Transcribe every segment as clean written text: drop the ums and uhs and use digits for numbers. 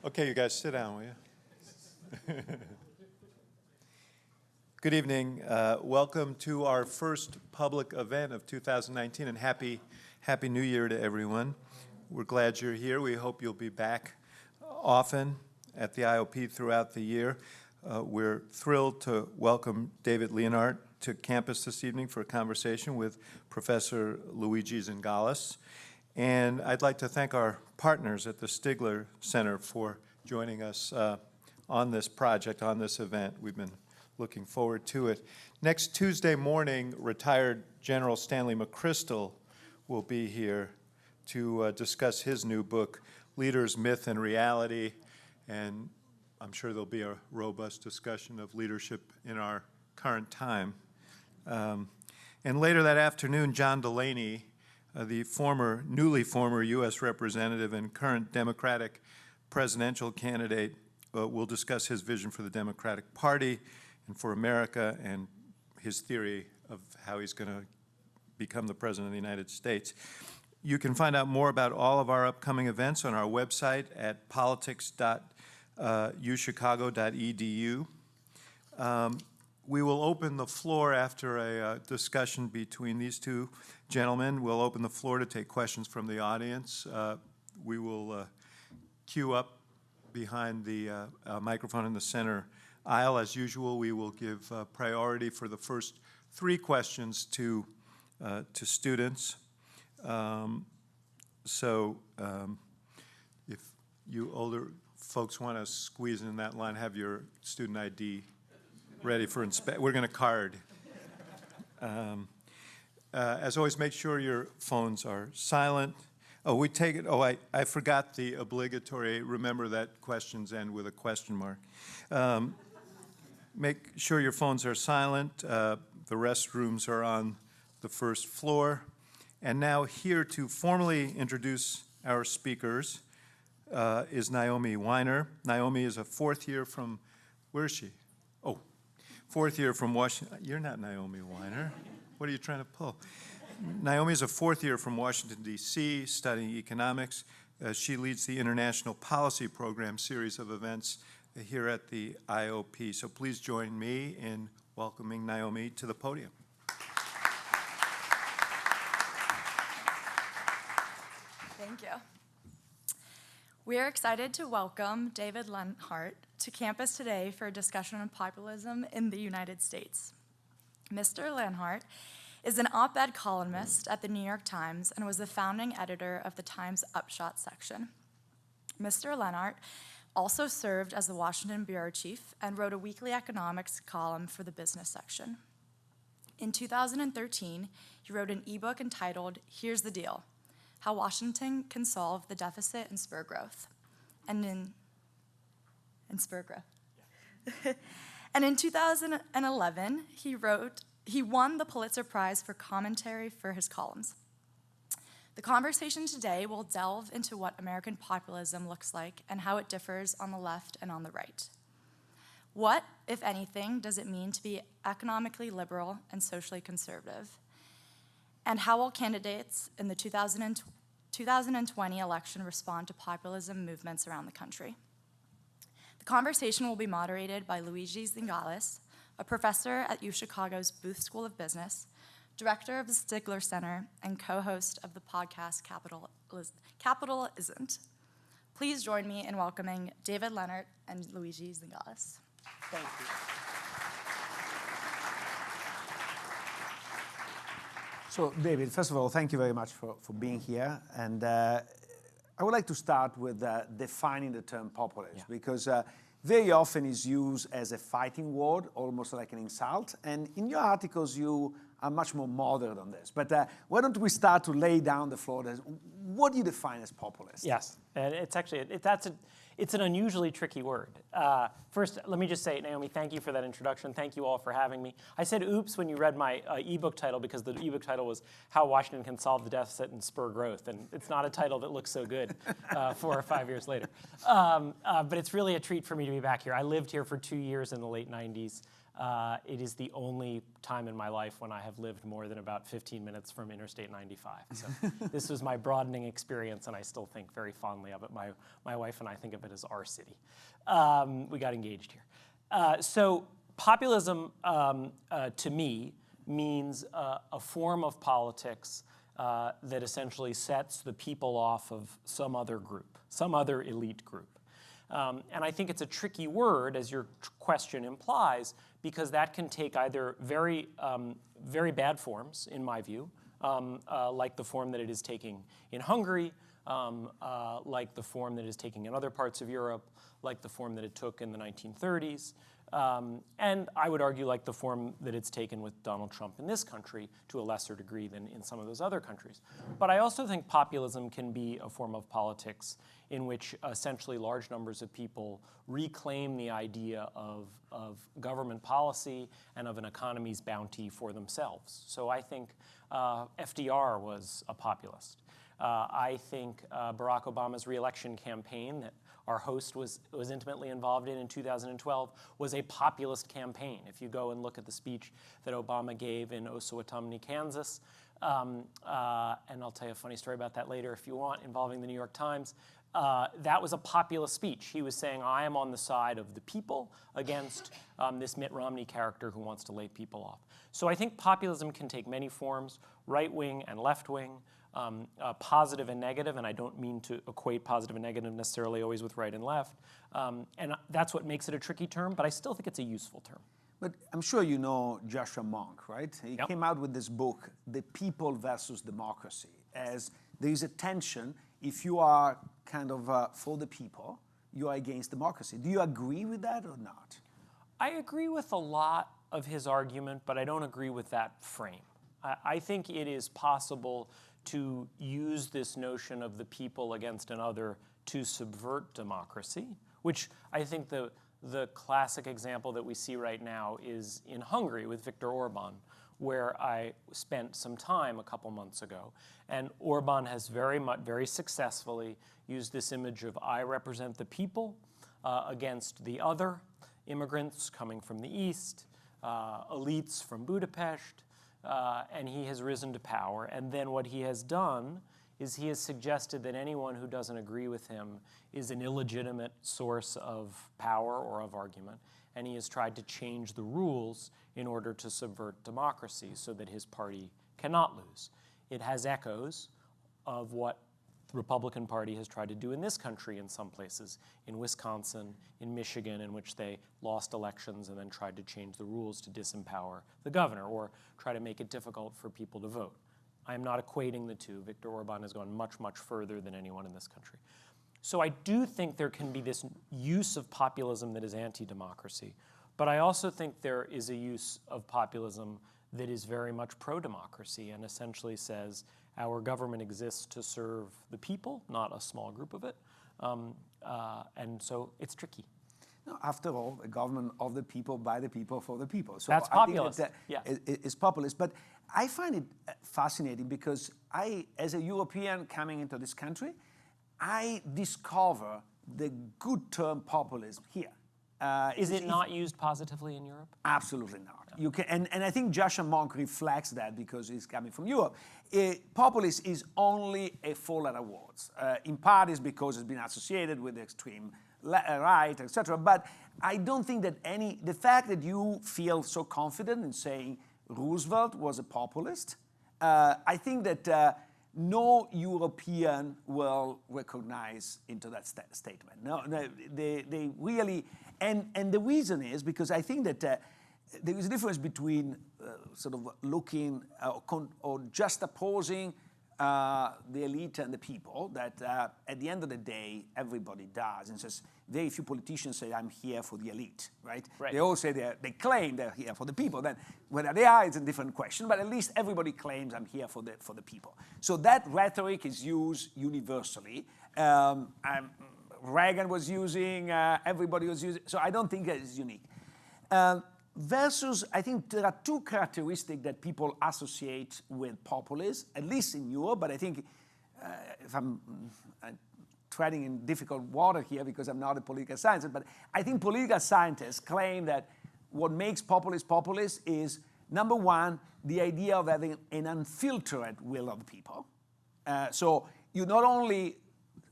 Okay, you guys sit down, will you? Good evening. Welcome to our first public event of 2019, and Happy New Year to everyone. We're glad you're here. We hope you'll be back often at the IOP throughout the year. We're thrilled to welcome David Leonhardt to campus this evening for a conversation with Professor Luigi Zingales. And I'd like to thank our partners at the Stigler Center for joining us on this project, on this event. We've been looking forward to it. Next Tuesday morning, retired General Stanley McChrystal will be here to discuss his new book, Leaders, Myth, and Reality. And I'm sure there'll be a robust discussion of leadership in our current time. And later that afternoon, John Delaney, the newly former U.S. representative and current Democratic presidential candidate, will discuss his vision for the Democratic Party and for America and his theory of how he's going to become the President of the United States. You can find out more about all of our upcoming events on our website at politics.uchicago.edu. We will open the floor after a discussion between these two gentlemen. We'll open the floor to take questions from the audience. We will queue up behind the microphone in the center aisle. As usual, we will give priority for the first 3 questions to students. If you older folks want to squeeze in that line, have your student ID ready for inspection. We're going to card. As always, make sure your phones are silent. Oh, we take it. Oh, I forgot the obligatory. Remember that questions end with a question mark. Make sure your phones are silent. The restrooms are on the first floor. And now here to formally introduce our speakers is Naomi Weiner. Naomi is a 4th year from, where is she? Oh, 4th year from Washington. You're not Naomi Weiner. What are you trying to pull? Naomi is a 4th year from Washington, D.C., studying economics. She leads the International Policy Program series of events here at the IOP. So please join me in welcoming Naomi to the podium. Thank you. We are excited to welcome David Leonhardt to campus today for a discussion on populism in the United States. Mr. Leonhardt is an op-ed columnist at the New York Times and was the founding editor of the Times Upshot section. Mr. Leonhardt also served as the Washington bureau chief and wrote a weekly economics column for the business section. In 2013, he wrote an ebook entitled, Here's the Deal: How Washington Can Solve the Deficit and Spur Growth. And in 2011, he won the Pulitzer Prize for commentary for his columns. The conversation today will delve into what American populism looks like and how it differs on the left and on the right. What, if anything, does it mean to be economically liberal and socially conservative? And how will candidates in the 2020 election respond to populism movements around the country? The conversation will be moderated by Luigi Zingales, a professor at UChicago's Booth School of Business, director of the Stigler Center, and co-host of the podcast Capitalisn't. Please join me in welcoming David Leonhardt and Luigi Zingales. Thank you. So, David, first of all, thank you very much for being here. And I would like to start with defining the term populist, because very often it's used as a fighting word, almost like an insult. And in your articles, you are much more moderate on this. But why don't we start to lay down the floor? What do you define as populist? Yes, and it's actually, it's an unusually tricky word. First, let me just say, Naomi, thank you for that introduction. Thank you all for having me. I said oops when you read my ebook title, because the ebook title was How Washington Can Solve the Deficit and Spur Growth. And it's not a title that looks so good 4 or 5 years later. But it's really a treat for me to be back here. I lived here for 2 years in the late 90s. It is the only time in my life when I have lived more than about 15 minutes from Interstate 95. So this was my broadening experience, and I still think very fondly of it. My wife and I think of it as our city. We got engaged here. So populism, to me, means a form of politics that essentially sets the people off of some other group, some other elite group. And I think it's a tricky word, as your question implies, because that can take either very bad forms, in my view, like the form that it is taking in Hungary, like the form that it is taking in other parts of Europe, like the form that it took in the 1930s, and I would argue like the form that it's taken with Donald Trump in this country to a lesser degree than in some of those other countries. But I also think populism can be a form of politics in which essentially large numbers of people reclaim the idea of government policy and of an economy's bounty for themselves. So I think FDR was a populist. I think Barack Obama's re-election campaign that our host was intimately involved in 2012 was a populist campaign. If you go and look at the speech that Obama gave in Osawatomie, Kansas, and I'll tell you a funny story about that later if you want, involving the New York Times, that was a populist speech. He was saying, I am on the side of the people against this Mitt Romney character who wants to lay people off. So I think populism can take many forms, right-wing and left-wing, positive and negative, and I don't mean to equate positive and negative necessarily always with right and left. And that's what makes it a tricky term, but I still think it's a useful term. But I'm sure you know Joshua Monk, right? He Yep. came out with this book, The People versus Democracy, as there is a tension. If you are kind of for the people, you are against democracy. Do you agree with that or not? I agree with a lot of his argument, but I don't agree with that frame. I think it is possible to use this notion of the people against another to subvert democracy, which I think the classic example that we see right now is in Hungary with Viktor Orban, where I spent some time a couple months ago. And Orban has very successfully used this image of I represent the people against the other, immigrants coming from the East, elites from Budapest, and he has risen to power. And then what he has done is he has suggested that anyone who doesn't agree with him is an illegitimate source of power or of argument. And he has tried to change the rules in order to subvert democracy so that his party cannot lose. It has echoes of what the Republican Party has tried to do in this country in some places, in Wisconsin, in Michigan, in which they lost elections and then tried to change the rules to disempower the governor or try to make it difficult for people to vote. I am not equating the two. Viktor Orban has gone much, much further than anyone in this country. So I do think there can be this use of populism that is anti-democracy, but I also think there is a use of populism that is very much pro-democracy and essentially says our government exists to serve the people, not a small group of it, and so it's tricky. No, after all, a government of the people, by the people, for the people. So That's populist. I think that, it's populist. But I find it fascinating because I, as a European coming into this country, I discover the good term populism here. Is it not used positively in Europe? Absolutely not. You can, and I think Joshua Monk reflects that because he's coming from Europe. Populist is only a four-letter word. In part is because it's been associated with the extreme right, etc. But I don't think that the fact that you feel so confident in saying Roosevelt was a populist, I think that no European will recognize into that statement. No, they really, and the reason is because I think that there is a difference between sort of looking or juxtaposing the elite and the people that at the end of the day everybody does, and says very few politicians say I'm here for the elite, right? They all say they claim they're here for the people. Then whether they are is a different question, but at least everybody claims I'm here for the people. So that rhetoric is used universally. Reagan was using, everybody was using. So I don't think that is unique. Versus, I think there are two characteristics that people associate with populism, at least in Europe, but I think if I'm treading in difficult water here because I'm not a political scientist, but I think political scientists claim that what makes populist is, number one, the idea of having an unfiltered will of the people. So you not only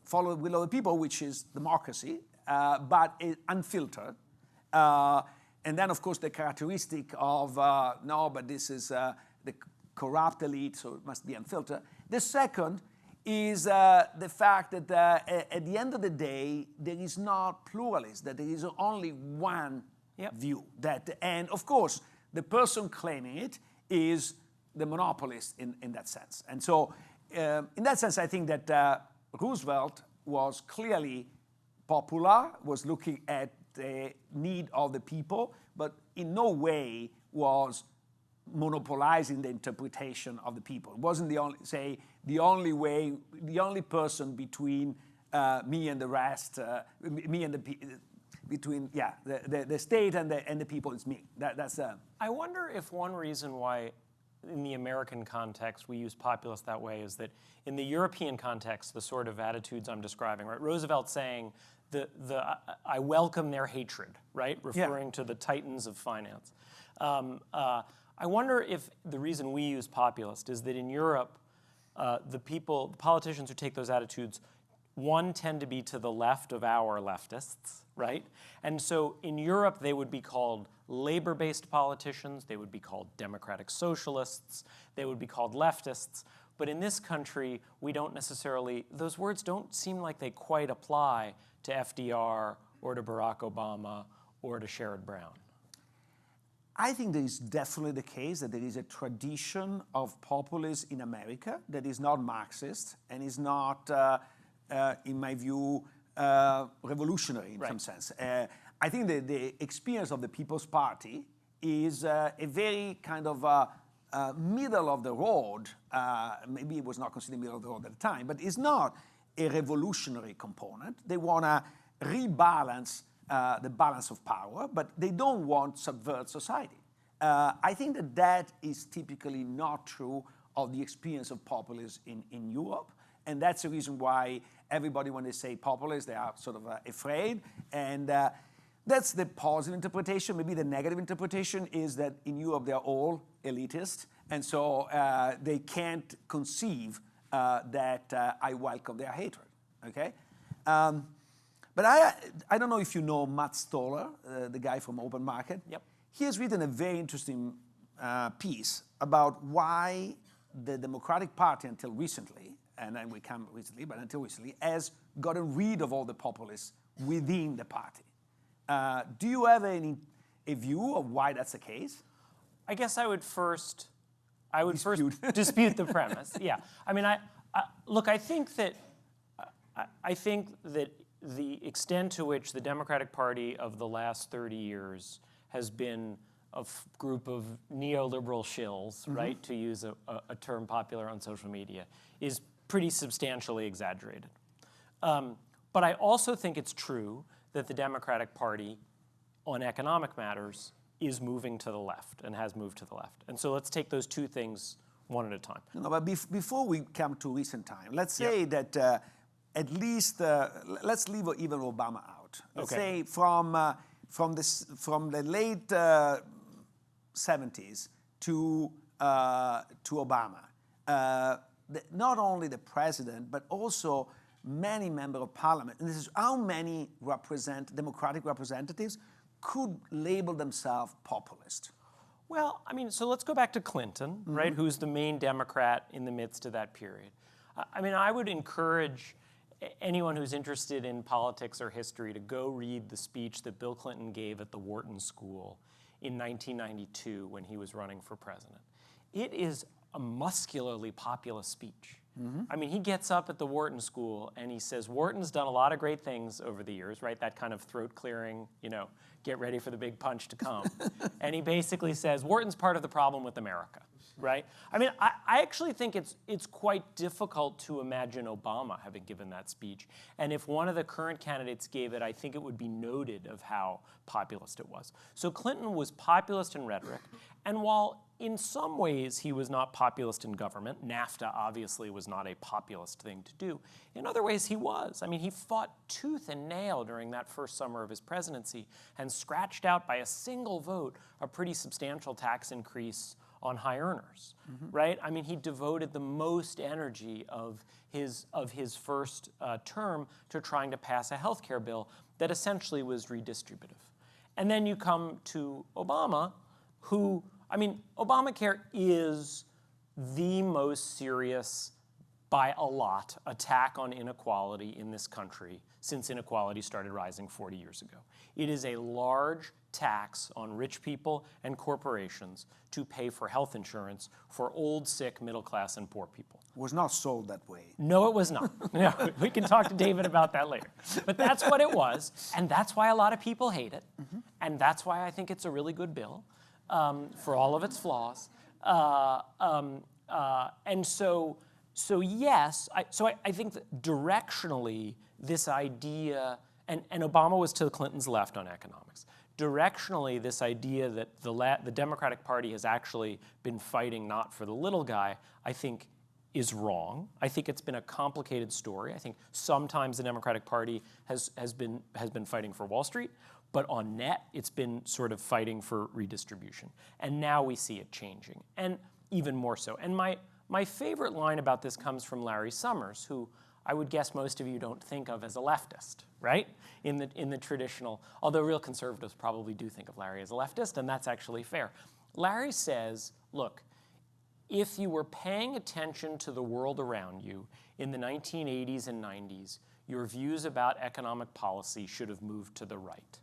follow the will of the people, which is democracy, but unfiltered. And then, of course, the characteristic of, no, but this is the corrupt elite, so it must be unfiltered. The second is the fact that at the end of the day, there is not pluralism, that there is only one view. And of course, the person claiming it is the monopolist in that sense. And so in that sense, I think that Roosevelt was clearly popular, was looking at the need of the people, but in no way was monopolizing the interpretation of the people. It wasn't the only way, the only person between me and the rest, me and between the state and the people is me. That's. I wonder if one reason why, in the American context, we use populist that way is that in the European context, the sort of attitudes I'm describing, right? Roosevelt saying I welcome their hatred, right? Referring to the titans of finance. I wonder if the reason we use populist is that in Europe, the politicians who take those attitudes, one, tend to be to the left of our leftists, right? And so in Europe, they would be called labor-based politicians, they would be called democratic socialists, they would be called leftists. But in this country, we don't necessarily, those words don't seem like they quite apply to FDR or to Barack Obama or to Sherrod Brown. I think there is definitely the case that there is a tradition of populism in America that is not Marxist and is not, in my view, revolutionary in some sense. I think that the experience of the People's Party is a very kind of middle of the road, maybe it was not considered middle of the road at the time, but it's not a revolutionary component. They want to rebalance the balance of power, but they don't want to subvert society. I think that that is typically not true of the experience of populism in Europe, and that's the reason why everybody, when they say populist, they are sort of afraid, and that's the positive interpretation. Maybe the negative interpretation is that in Europe they're all elitist, and so they can't conceive that I welcome their hatred, okay? But I don't know if you know Matt Stoller, the guy from Open Market. Yep. He has written a very interesting piece about why the Democratic Party until recently, and then we come recently, but until recently, has gotten rid of all the populists within the party. Do you have a view of why that's the case? I guess I would first dispute the premise. Yeah, I mean, look, I think that the extent to which the Democratic Party of the last 30 years has been a group of neoliberal shills, right, to use a term popular on social media, is pretty substantially exaggerated. But I also think it's true that the Democratic Party on economic matters is moving to the left and has moved to the left. And so let's take those two things one at a time. No, but before we come to recent time, let's say that at least, let's leave even Obama out. Let's say from the late 70s to Obama, not only the president, but also many members of parliament, and this is how many Democratic representatives could label themselves populist. Well, I mean, so let's go back to Clinton, right, who's the main Democrat in the midst of that period. I mean, I would encourage anyone who's interested in politics or history to go read the speech that Bill Clinton gave at the Wharton School in 1992 when he was running for president. It is a muscularly populist speech. I mean, he gets up at the Wharton School and he says, Wharton's done a lot of great things over the years, right? That kind of throat clearing, you know, get ready for the big punch to come. And he basically says, Wharton's part of the problem with America. right? I mean, I actually think it's quite difficult to imagine Obama having given that speech. And if one of the current candidates gave it, I think it would be noted of how populist it was. So Clinton was populist in rhetoric. And while in some ways he was not populist in government, NAFTA obviously was not a populist thing to do, in other ways he was. I mean, he fought tooth and nail during that first summer of his presidency and scratched out by a single vote a pretty substantial tax increase on high earners, right? I mean, he devoted the most energy of his first term to trying to pass a health care bill that essentially was redistributive. And then you come to Obama, who, I mean, Obamacare is the most serious, by a lot, attack on inequality in this country since inequality started rising 40 years ago. It is a large tax on rich people and corporations to pay for health insurance for old, sick, middle class, and poor people. Was not sold that way. No, it was not. No, we can talk to David about that later. But that's what it was, and that's why a lot of people hate it, and that's why I think it's a really good bill, for all of its flaws. And so yes, I think that directionally this idea, and Obama was to Clinton's left on economics, directionally this idea that the Democratic Party has actually been fighting not for the little guy, I think is wrong. I think it's been a complicated story. I think sometimes the Democratic Party has been fighting for Wall Street, but on net it's been sort of fighting for redistribution. And now we see it changing, and even more so. And my favorite line about this comes from Larry Summers, who I would guess most of you don't think of as a leftist, right? In the traditional, although real conservatives probably do think of Larry as a leftist, and that's actually fair. Larry says, look, if you were paying attention to the world around you in the 1980s and 90s, your views about economic policy should have moved to the right.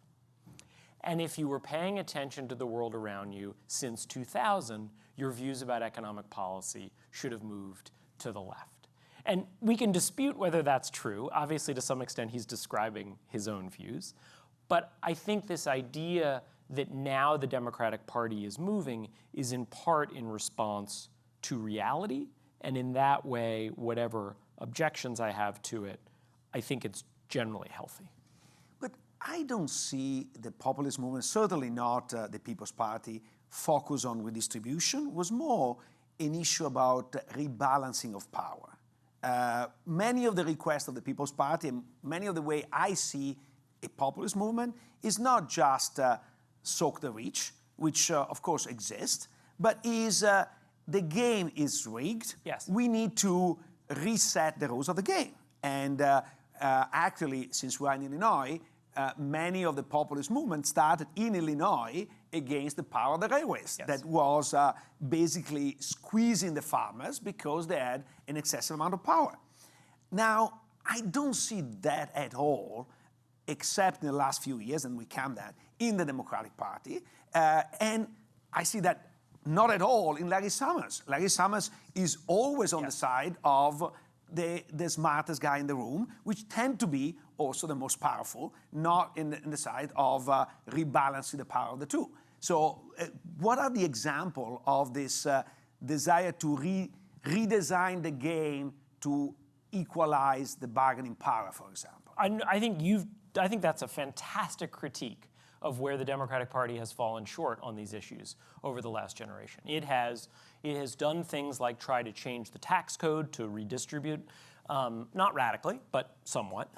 And if you were paying attention to the world around you since 2000, your views about economic policy should have moved to the left. And we can dispute whether that's true. Obviously, to some extent, he's describing his own views. But I think this idea that now the Democratic Party is moving is in part in response to reality. And in that way, whatever objections I have to it, I think it's generally healthy. But I don't see the populist movement, certainly not the People's Party, focus on redistribution. It was more an issue about rebalancing of power. Many of the requests of the People's Party and many of the way I see a populist movement is not just soak the rich, which of course exists, but is the game is rigged. Yes. We need to reset the rules of the game. And actually, since we're in Illinois, many of the populist movements started in Illinois against the power of the railways. Yes. That was basically squeezing the farmers because they had an excessive amount of power. Now, I don't see that at all, except in the last few years, and we count that, in the Democratic Party. And I see that not at all in Larry Summers. Larry Summers is always on the side of the smartest guy in the room, which tend to be also the most powerful, not in the side of rebalancing the power of the two. So what are the examples of this desire to redesign the game to equalize the bargaining power, for example? I think that's a fantastic critique of where the Democratic Party has fallen short on these issues over the last generation. It has done things like try to change the tax code to redistribute, not radically, but somewhat.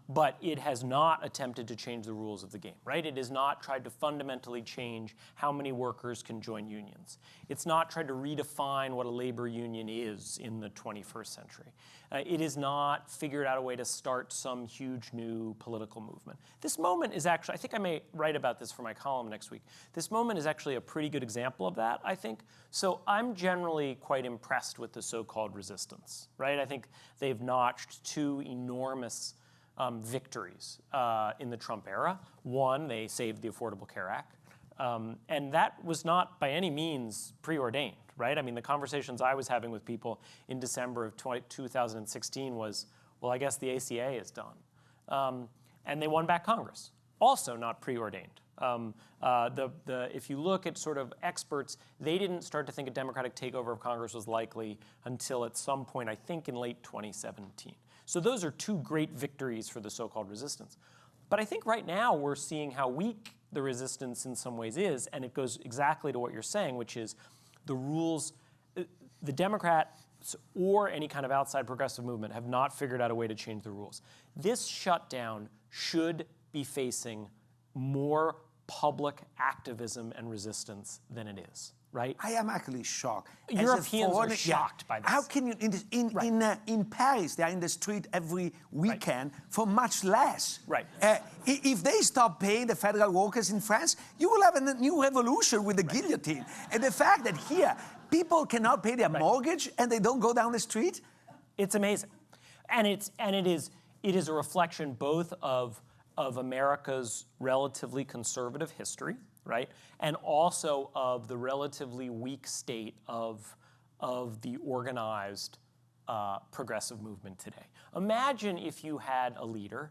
But it has not attempted to change the rules of the game, right? It has not tried to fundamentally change how many workers can join unions. It's not tried to redefine what a labor union is in the 21st century. It has not figured out a way to start some huge new political movement. This moment is actually, I think I may write about this for my column next week. This moment is actually a pretty good example of that, I think. So I'm generally quite impressed with the so-called resistance, right? I think they've notched two enormous victories in the Trump era. One, they saved the Affordable Care Act. And that was not by any means preordained, right? I mean, the conversations I was having with people in December of 2016 was, well, I guess the ACA is done. And they won back Congress. Also not preordained, If you look at sort of experts, they didn't start to think a democratic takeover of Congress was likely until at some point, I think, in late 2017. So those are two great victories for the so-called resistance. But I think right now we're seeing how weak the resistance in some ways is, and it goes exactly to what you're saying, which is the rules, the Democrats or any kind of outside progressive movement have not figured out a way to change the rules. This shutdown should be facing more public activism and resistance than it is, right? I am actually shocked. Europeans are shocked by this. How can you, in Paris, they are in the street every weekend for much less. Right. If they stop paying the federal workers in France, you will have a new revolution with the guillotine. And the fact that here, people cannot pay their mortgage and they don't go down the street? It's amazing. And it is a reflection both of America's relatively conservative history, right? And also of the relatively weak state of the organized progressive movement today. Imagine if you had a leader,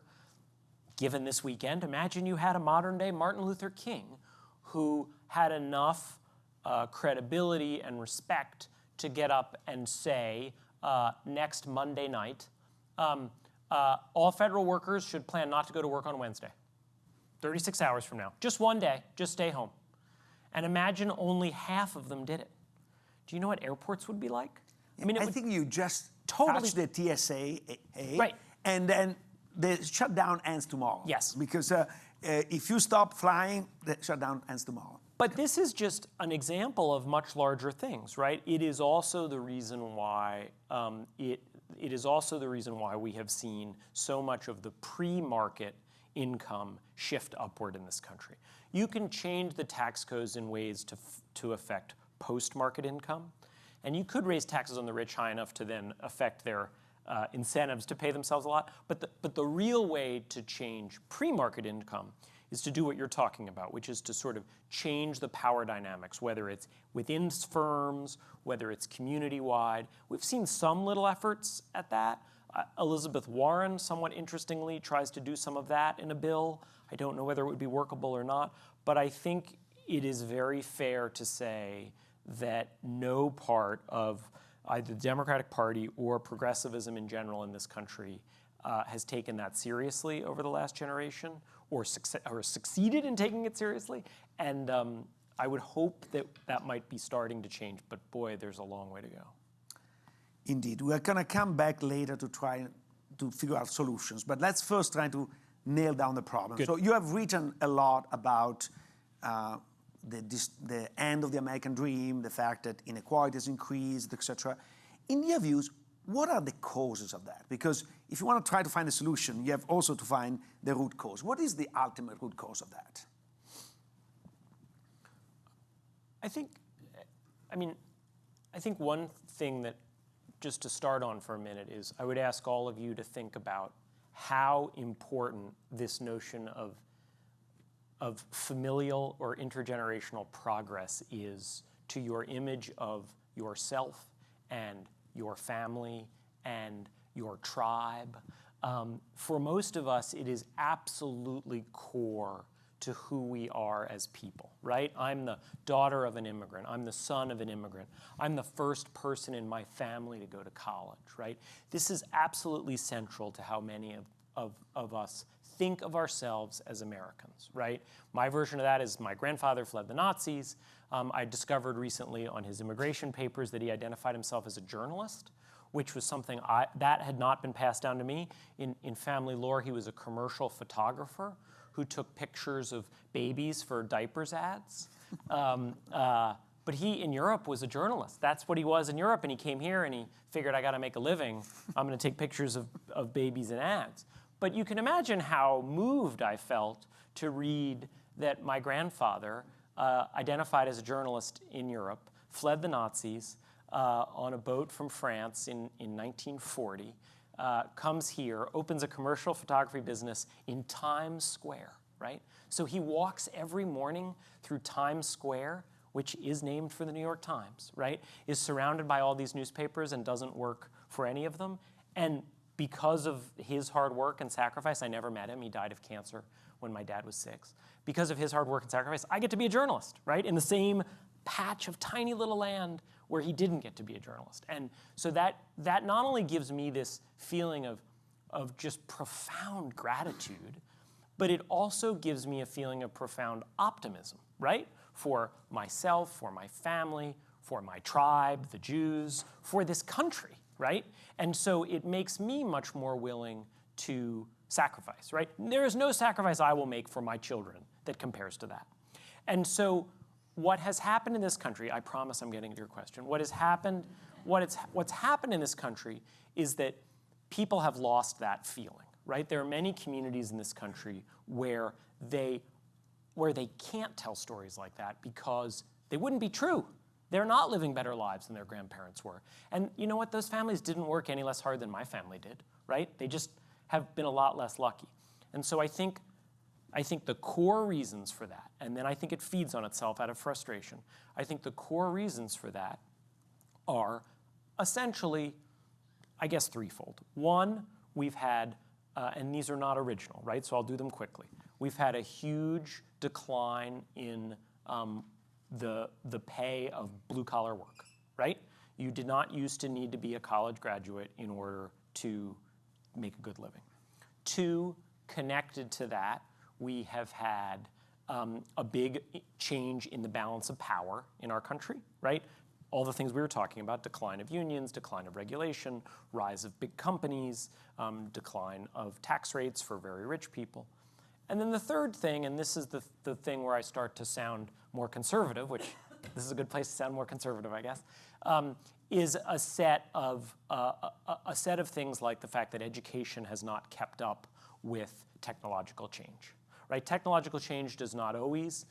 given this weekend, imagine you had a modern day Martin Luther King who had enough credibility and respect to get up and say next Monday night, all federal workers should plan not to go to work on Wednesday, 36 hours from now. Just one day, just stay home. And imagine only half of them did it. Do you know what airports would be like? I think you just totally touch the TSA, right, and then the shutdown ends tomorrow. Yes. Because if you stop flying, the shutdown ends tomorrow. But this is just an example of much larger things, right? It is also the reason why it is also the reason why we have seen so much of the pre-market income shift upward in this country. You can change the tax codes in ways to affect post-market income, and you could raise taxes on the rich high enough to then affect their incentives to pay themselves a lot. But the real way to change pre-market income is to do what you're talking about, which is to sort of change the power dynamics, whether it's within firms, whether it's community-wide. We've seen some little efforts at that. Elizabeth Warren, somewhat interestingly, tries to do some of that in a bill. I don't know whether it would be workable or not, but I think it is very fair to say that no part of either the Democratic Party or progressivism in general in this country has taken that seriously over the last generation, or succeeded in taking it seriously. And I would hope that that might be starting to change, but boy, there's a long way to go. Indeed. We're going to come back later to try to figure out solutions, but let's first try to nail down the problem. Good. So you have written a lot about the end of the American dream, the fact that inequality has increased, etc. In your views, what are the causes of that? Because if you want to try to find a solution, you have also to find the root cause. What is the ultimate root cause of that? I think one thing that, just to start on for a minute, is I would ask all of you to think about how important this notion of familial or intergenerational progress is to your image of yourself and your family and your tribe. For most of us, it is absolutely core to who we are as people, right? I'm the daughter of an immigrant. I'm the son of an immigrant. I'm the first person in my family to go to college, right? This is absolutely central to how many of us think of ourselves as Americans, right? My version of that is my grandfather fled the Nazis. I discovered recently on his immigration papers that he identified himself as a journalist, which was something that had not been passed down to me. In family lore, he was a commercial photographer who took pictures of babies for diapers ads. But he, in Europe, was a journalist. That's what he was in Europe, and he came here and he figured, I gotta make a living. I'm gonna take pictures of babies in ads. But you can imagine how moved I felt to read that my grandfather, identified as a journalist in Europe, fled the Nazis on a boat from France in 1940, comes here, opens a commercial photography business in Times Square, right? So he walks every morning through Times Square, which is named for the New York Times, right? Is surrounded by all these newspapers and doesn't work for any of them. And because of his hard work and sacrifice, I never met him. He died of cancer when my dad was 6. because of his hard work and sacrifice, I get to be a journalist, right? In the same patch of tiny little land where he didn't get to be a journalist. And so that not only gives me this feeling of just profound gratitude, but it also gives me a feeling of profound optimism, right? For myself, for my family, for my tribe, the Jews, for this country, right? And so it makes me much more willing to sacrifice, right? There is no sacrifice I will make for my children that compares to that. And so what has happened in this country, I promise I'm getting to your question, what's happened in this country is that people have lost that feeling, right? There are many communities in this country where they can't tell stories like that because they wouldn't be true. They're not living better lives than their grandparents were. And you know what? Those families didn't work any less hard than my family did, right? They just have been a lot less lucky. And so I think the core reasons for that, and then I think it feeds on itself out of frustration, I think the core reasons for that are essentially, I guess, threefold. One, we've had, and these are not original, right? So I'll do them quickly. We've had a huge decline in the pay of blue-collar work, right? You did not used to need to be a college graduate in order to make a good living. Two, connected to that, we have had a big change in the balance of power in our country, right? All the things we were talking about, decline of unions, decline of regulation, rise of big companies, decline of tax rates for very rich people. And then the third thing, and this is the thing where I start to sound more conservative, which this is a good place to sound more conservative, I guess, is a set of things like the fact that education has not kept up with technological change, right? Technological change does not always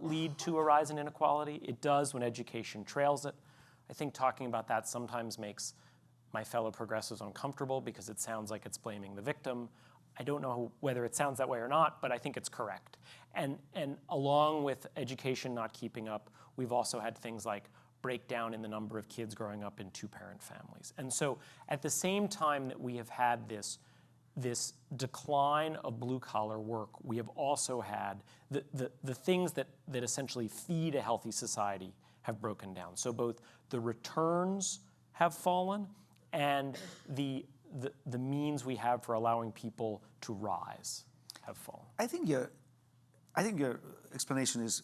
lead to a rise in inequality. It does when education trails it. I think talking about that sometimes makes my fellow progressives uncomfortable because it sounds like it's blaming the victim. I don't know whether it sounds that way or not, but I think it's correct. And along with education not keeping up, we've also had things like breakdown in the number of kids growing up in two-parent families. And so at the same time that we have had this decline of blue-collar work, we have also had the things that essentially feed a healthy society have broken down. So both the returns have fallen and the means we have for allowing people to rise have fallen. I think your explanation is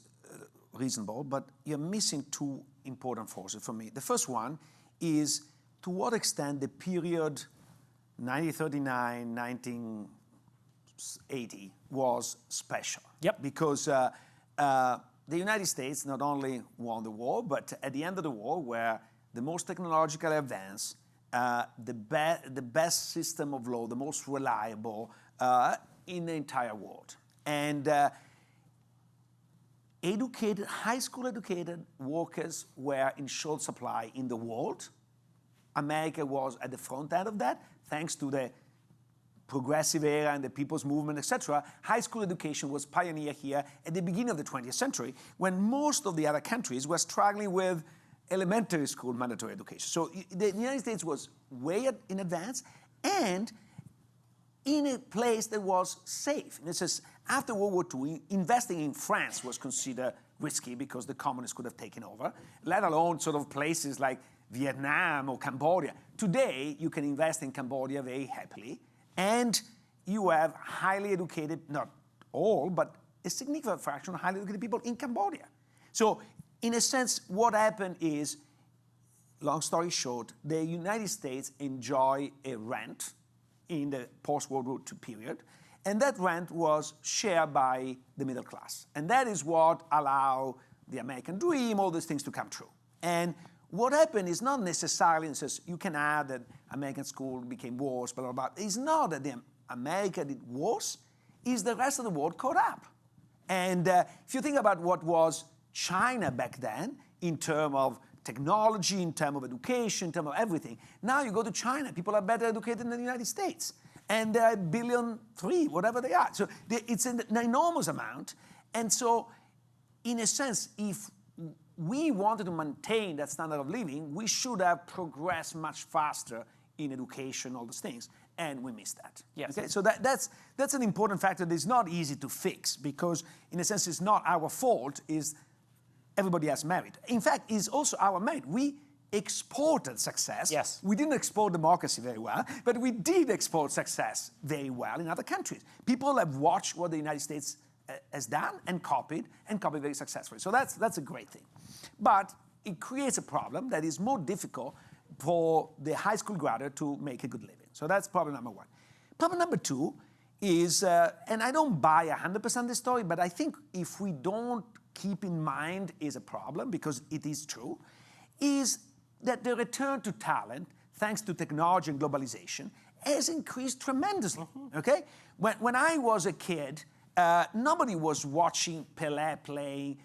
reasonable, but you're missing two important forces for me. The first one is to what extent the period 1939, 1980 was special. Yep. Because the United States not only won the war, but at the end of the war were the most technologically advanced, the best system of law, the most reliable in the entire world. And high school educated workers were in short supply in the world. America was at the front end of that, thanks to the progressive era and the people's movement, etc. High school education was pioneer here at the beginning of the 20th century, when most of the other countries were struggling with elementary school mandatory education. So the United States was way in advance and in a place that was safe. This is after World War II, investing in France was considered risky because the communists could have taken over, let alone sort of places like Vietnam or Cambodia. Today, you can invest in Cambodia very happily, and you have highly educated, not all, but a significant fraction of highly educated people in Cambodia. So in a sense, what happened is, long story short, the United States enjoyed a rent in the post-World War II period, and that rent was shared by the middle class. And that is what allowed the American dream, all these things to come true. And what happened is not necessarily, it says you can add that American school became worse, blah, blah, blah. It's not that America did worse, it's the rest of the world caught up. And if you think about what was China back then, in terms of technology, in terms of education, in terms of everything, now you go to China, people are better educated than the United States. And they're 1.3 billion, whatever they are. So it's an enormous amount. And so, in a sense, if we wanted to maintain that standard of living, we should have progressed much faster in education, all those things. and we miss that. Yes. Okay? So that's an important factor that is not easy to fix because, in a sense, it's not our fault, it's everybody has merit. In fact, it's also our merit. We exported success. Yes. We didn't export democracy very well, but we did export success very well in other countries. People have watched what the United States has done and copied very successfully. So that's a great thing. But it creates a problem that is more difficult for the high school graduate to make a good living. So that's problem number one. Problem number two is, and I don't buy 100% the story, but I think if we don't keep in mind is a problem, because it is true, is that the return to talent, thanks to technology and globalization, has increased tremendously, okay? When I was a kid, nobody was watching Pelé play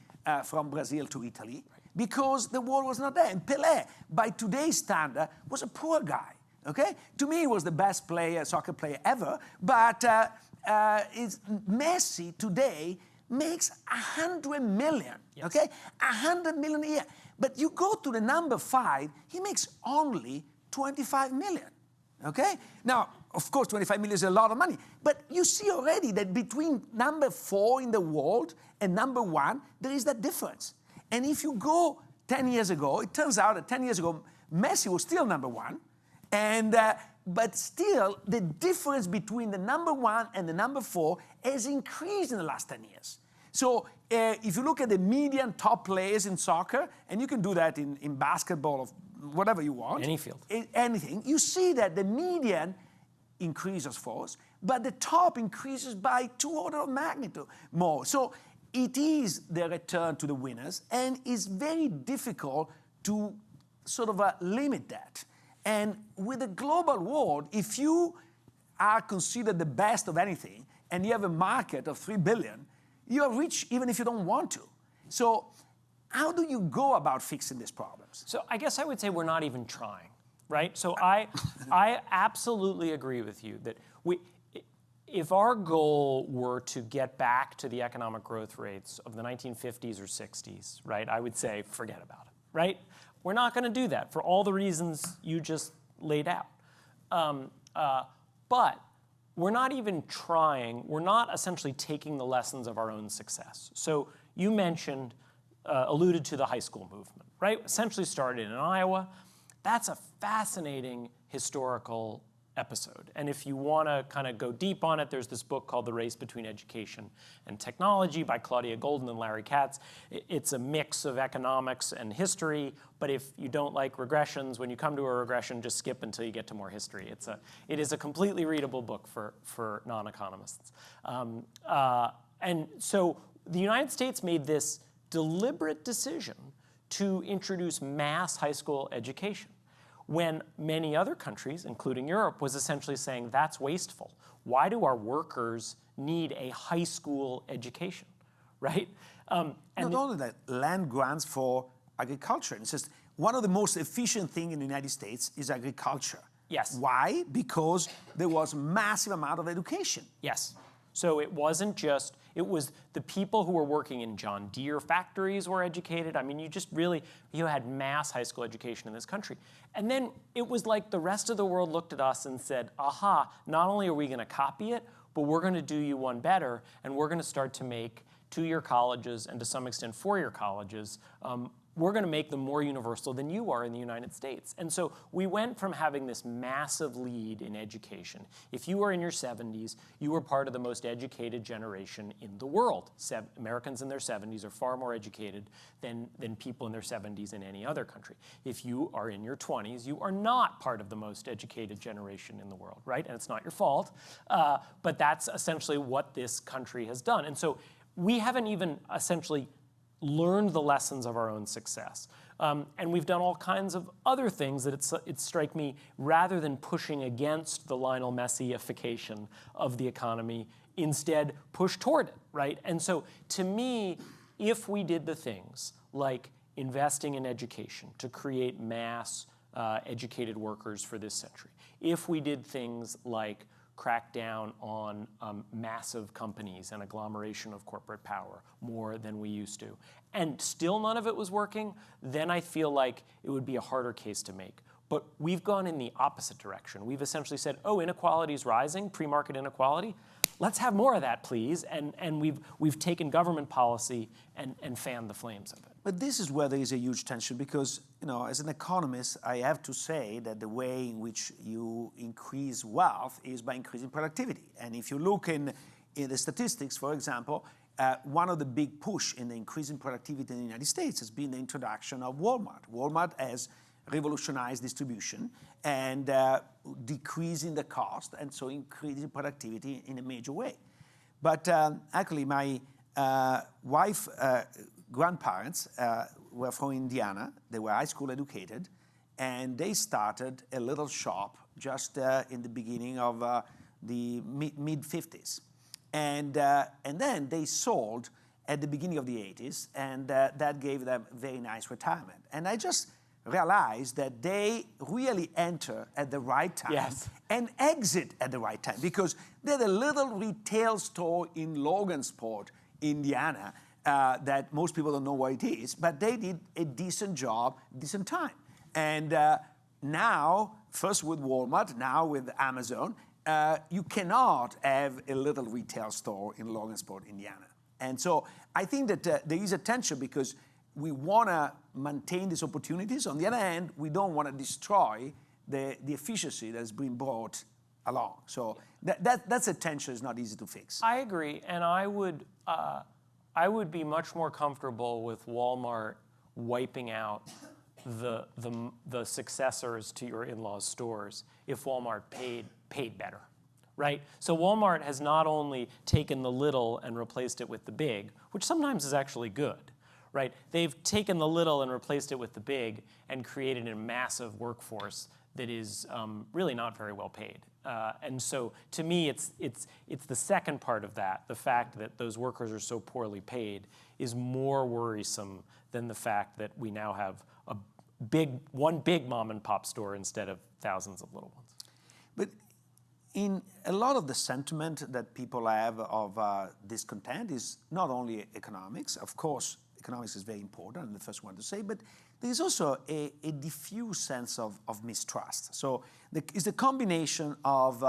from Brazil to Italy because the war was not there. And Pelé, by today's standard, was a poor guy, okay? To me, he was the best soccer player ever, but Messi today makes 100 million, okay? 100 million a year. But you go to the number 5, he makes only 25 million, okay? Now, of course, 25 million is a lot of money, but you see already that between number 4 in the world and number 1, there is that difference. And if you go 10 years ago, it turns out that 10 years ago, Messi was still number 1, and but still, the difference between the number 1 and the number 4 has increased in the last 10 years. So if you look at the median top players in soccer, and you can do that in basketball or whatever you want. Any field. Anything. You see that the median increases force, but the top increases by 2 orders of magnitude more. So it is the return to the winners, and it's very difficult to sort of limit that. And with the global world, if you are considered the best of anything, and you have a market of 3 billion, you are rich even if you don't want to. So how do you go about fixing these problems? So I guess I would say we're not even trying, right? So I absolutely agree with you that if our goal were to get back to the economic growth rates of the 1950s or 60s, right, I would say forget about it, right? We're not going to do that for all the reasons you just laid out. But we're not even trying, we're not essentially taking the lessons of our own success. So you mentioned, alluded to the high school movement, right? Essentially started in Iowa. That's a fascinating historical episode. And if you want to kind of go deep on it, there's this book called The Race Between Education and Technology by Claudia Golden and Larry Katz. It's a mix of economics and history, but if you don't like regressions, when you come to a regression, just skip until you get to more history. It is a completely readable book for non-economists. And so the United States made this deliberate decision to introduce mass high school education, when many other countries, including Europe, was essentially saying that's wasteful. Why do our workers need a high school education, right? Not only that, land grants for agriculture. It's just one of the most efficient things in the United States is agriculture. Yes. Why? Because there was massive amount of education. Yes. So it wasn't just, it was the people who were working in John Deere factories were educated. I mean, you had mass high school education in this country. And then it was like the rest of the world looked at us and said, aha, not only are we going to copy it, but we're going to do you one better, and we're going to start to make 2-year colleges and to some extent 4-year colleges, we're going to make them more universal than you are in the United States. And so we went from having this massive lead in education. If you were in your 70s, you were part of the most educated generation in the world. Americans in their 70s are far more educated than people in their 70s in any other country. If you are in your 20s, you are not part of the most educated generation in the world, right? And it's not your fault, but that's essentially what this country has done. And so we haven't even essentially learned the lessons of our own success. And we've done all kinds of other things that it strike me, rather than pushing against the Lionel Messi-ification of the economy, instead push toward it, right? And so to me, if we did the things like investing in education to create mass educated workers for this century, if we did things like crack down on massive companies and agglomeration of corporate power more than we used to, and still none of it was working, then I feel like it would be a harder case to make. But we've gone in the opposite direction. We've essentially said, oh, inequality is rising, pre-market inequality. Let's have more of that, please. And we've taken government policy and fanned the flames of it. But this is where there is a huge tension because, as an economist, I have to say that the way in which you increase wealth is by increasing productivity. And if you look in the statistics, for example, one of the big push in the increasing productivity in the United States has been the introduction of Walmart. Walmart has revolutionized distribution and decreasing the cost, and so increasing productivity in a major way. But actually, my wife, grandparents were from Indiana. They were high school educated, and they started a little shop just in the beginning of the mid-50s. And then they sold at the beginning of the 80s, and that gave them very nice retirement. And I just realized that they really enter at the right time and exit at the right time, because they had a little retail store in Logansport, Indiana, that most people don't know what it is, but they did a decent job, decent time. And now, first with Walmart, now with Amazon, you cannot have a little retail store in Logansport, Indiana. And so I think that there is a tension because we want to maintain these opportunities. On the other hand, we don't want to destroy the efficiency that's been brought along. So that's a tension. It's not easy to fix. I agree, and I would be much more comfortable with Walmart wiping out the successors to your in-laws' stores if Walmart paid better, right? So Walmart has not only taken the little and replaced it with the big, which sometimes is actually good, right? They've taken the little and replaced it with the big and created a massive workforce that is really not very well paid. And so to me, it's the second part of that, the fact that those workers are so poorly paid, is more worrisome than the fact that we now have one big mom and pop store instead of thousands of little ones. But in a lot of the sentiment that people have of discontent is not only economics. Of course, economics is very important, I'm the first one to say, but there's also a diffuse sense of mistrust. So it's the combination of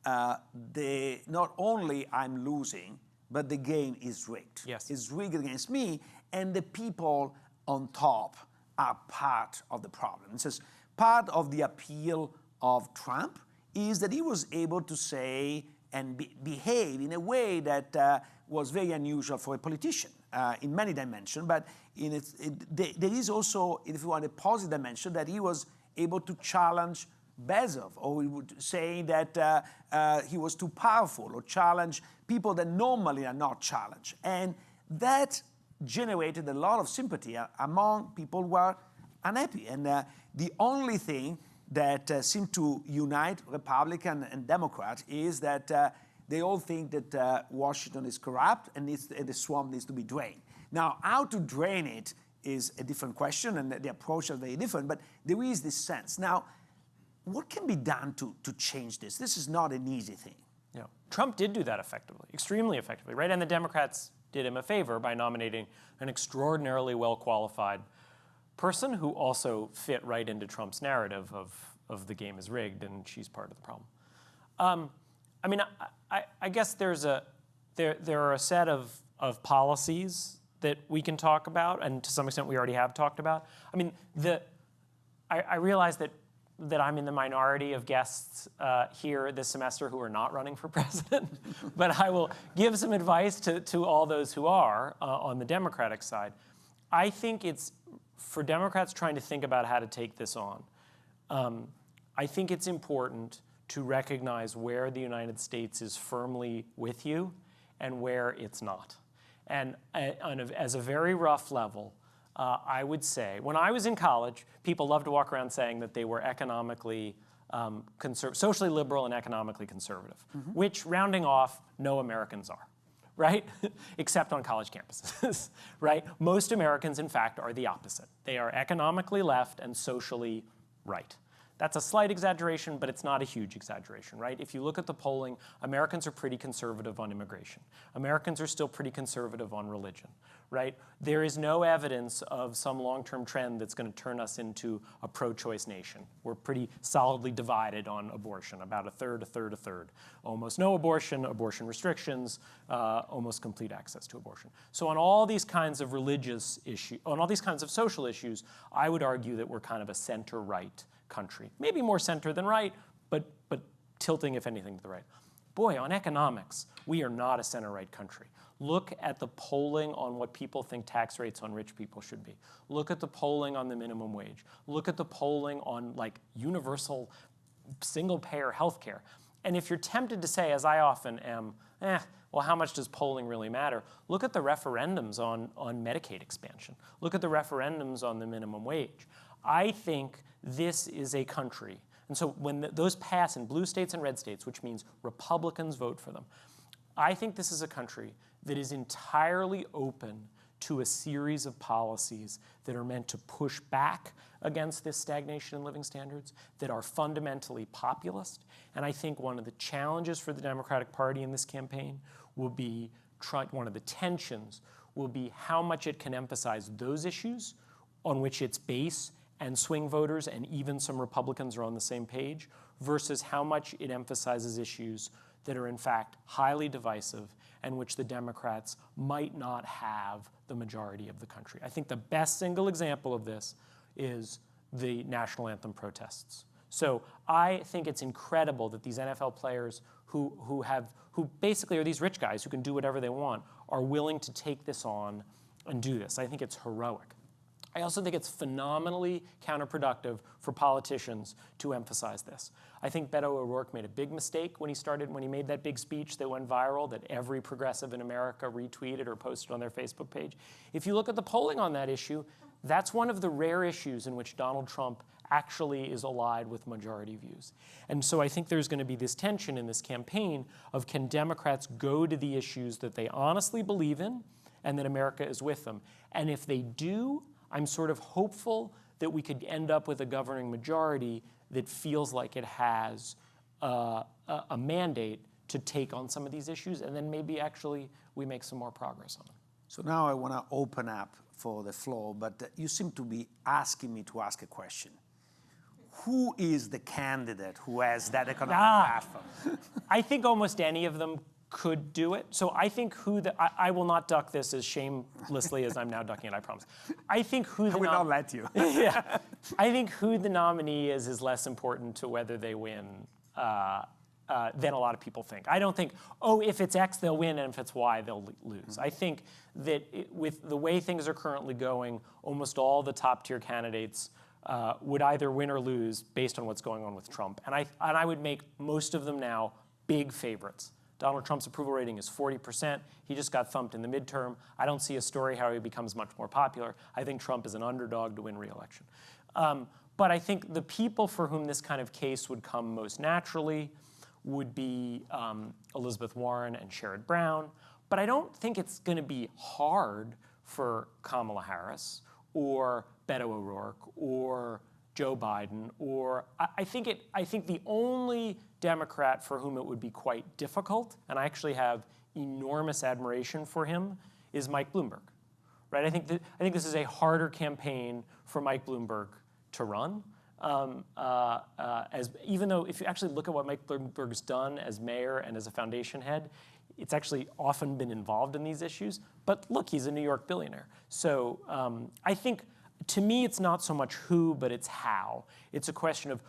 not only I'm losing, but the game is rigged. Yes. It's rigged against me, and the people on top are part of the problem. It says part of the appeal of Trump is that he was able to say and behave in a way that was very unusual for a politician in many dimensions. But there is also, if you want, a positive dimension that he was able to challenge Bezos, or we would say that he was too powerful, or challenge people that normally are not challenged. And that generated a lot of sympathy among people who are unhappy. And the only thing that seemed to unite Republican and Democrat is that they all think that Washington is corrupt and the swamp needs to be drained. Now, how to drain it is a different question, and the approach is very different, but there is this sense. Now, what can be done to change this? This is not an easy thing. Yeah. Trump did do that effectively, extremely effectively, right? And the Democrats did him a favor by nominating an extraordinarily well-qualified person who also fit right into Trump's narrative of the game is rigged and she's part of the problem. I mean, I guess there are a set of policies that we can talk about, and to some extent we already have talked about. I mean, I realize that I'm in the minority of guests here this semester who are not running for president, but I will give some advice to all those who are on the Democratic side. I think it's, for Democrats trying to think about how to take this on, I think it's important to recognize where the United States is firmly with you and where it's not. And as a very rough level, I would say, when I was in college, people loved to walk around saying that they were economically socially liberal and economically conservative, which, rounding off, no Americans are, right? Except on college campuses, right? Most Americans, in fact, are the opposite. They are economically left and socially right. That's a slight exaggeration, but it's not a huge exaggeration, right? If you look at the polling, Americans are pretty conservative on immigration. Americans are still pretty conservative on religion, right? There is no evidence of some long-term trend that's going to turn us into a pro-choice nation. We're pretty solidly divided on abortion, about a third, a third, a third. Almost no abortion, abortion restrictions, almost complete access to abortion. So on all these kinds of religious issues, on all these kinds of social issues, I would argue that we're kind of a center-right country. Maybe more center than right, but tilting, if anything, to the right. Boy, on economics, we are not a center-right country. Look at the polling on what people think tax rates on rich people should be. Look at the polling on the minimum wage. Look at the polling on like universal single-payer health care. And if you're tempted to say, as I often am, well, how much does polling really matter? Look at the referendums on Medicaid expansion. Look at the referendums on the minimum wage. I think this is a country. And so when those pass in blue states and red states, which means Republicans vote for them, I think this is a country that is entirely open to a series of policies that are meant to push back against this stagnation in living standards, that are fundamentally populist. And I think one of the challenges for the Democratic Party in this campaign will be, one of the tensions will be how much it can emphasize those issues on which its base and swing voters and even some Republicans are on the same page, versus how much it emphasizes issues that are in fact highly divisive and which the Democrats might not have the majority of the country. I think the best single example of this is the national anthem protests. So I think it's incredible that these NFL players who basically are these rich guys who can do whatever they want are willing to take this on and do this. I think it's heroic. I also think it's phenomenally counterproductive for politicians to emphasize this. I think Beto O'Rourke made a big mistake when he made that big speech that went viral, that every progressive in America retweeted or posted on their Facebook page. If you look at the polling on that issue, that's one of the rare issues in which Donald Trump actually is allied with majority views. And so I think there's going to be this tension in this campaign of, can Democrats go to the issues that they honestly believe in and that America is with them? And if they do, I'm sort of hopeful that we could end up with a governing majority that feels like it has a mandate to take on some of these issues, and then maybe actually we make some more progress on them. So now I want to open up for the floor, but you seem to be asking me to ask a question. Who is the candidate who has that economic platform? I think almost any of them could do it. So I think I will not duck this as shamelessly as I'm now ducking it, I promise. I think who the I will not let you. Yeah. I think who the nominee is less important to whether they win than a lot of people think. I don't think, if it's X, they'll win, and if it's Y, they'll lose. I think that with the way things are currently going, almost all the top-tier candidates would either win or lose based on what's going on with Trump. And I would make most of them now big favorites. Donald Trump's approval rating is 40%. He just got thumped in the midterm. I don't see a story how he becomes much more popular. I think Trump is an underdog to win re-election. But I think the people for whom this kind of case would come most naturally would be Elizabeth Warren and Sherrod Brown. But I don't think it's going to be hard for Kamala Harris or Beto O'Rourke or Joe Biden, or I think the only Democrat for whom it would be quite difficult, and I actually have enormous admiration for him, is Mike Bloomberg, right? I think this is a harder campaign for Mike Bloomberg to run. Even though if you actually look at what Mike Bloomberg's done as mayor and as a foundation head, it's actually often been involved in these issues. But look, he's a New York billionaire. So I think, to me, it's not so much who, but it's how. It's a question of,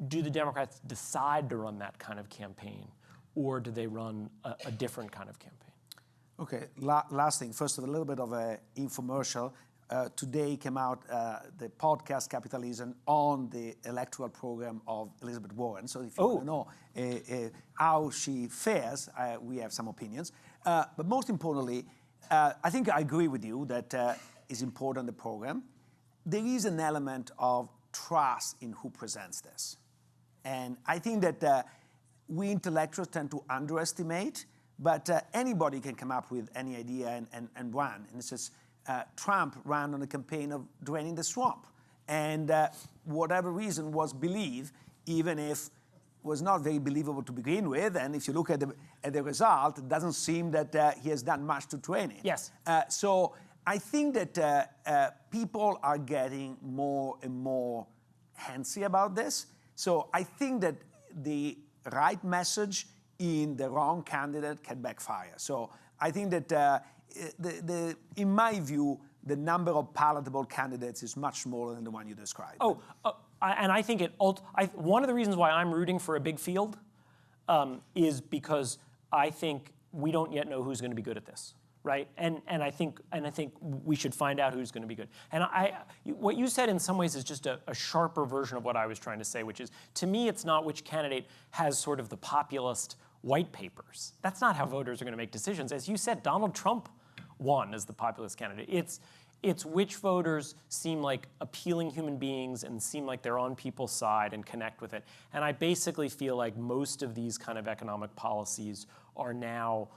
do the Democrats decide to run that kind of campaign, or do they run a different kind of campaign? Okay, last thing. First, a little bit of an infomercial. Today came out the podcast Capitalisn't on the electoral program of Elizabeth Warren. So if you want to know how she fares, we have some opinions. But most importantly, I think I agree with you that is important, the program. There is an element of trust in who presents this. And I think that we intellectuals tend to underestimate, but anybody can come up with any idea and run. And it's just Trump ran on a campaign of draining the swamp. And whatever reason was believed, even if was not very believable to begin with, and if you look at the result, it doesn't seem that he has done much to drain it. Yes. So I think that people are getting more and more handsy about this. So I think that the right message in the wrong candidate can backfire. So I think that in my view, the number of palatable candidates is much smaller than the one you described. And I think one of the reasons why I'm rooting for a big field is because I think we don't yet know who's going to be good at this, right? And I think we should find out who's going to be good. And what you said in some ways is just a sharper version of what I was trying to say, which is, to me, it's not which candidate has sort of the populist white papers. That's not how voters are going to make decisions. As you said, Donald Trump won as the populist candidate. It's which voters seem like appealing human beings and seem like they're on people's side and connect with it. And I basically feel like most of these kind of economic policies are now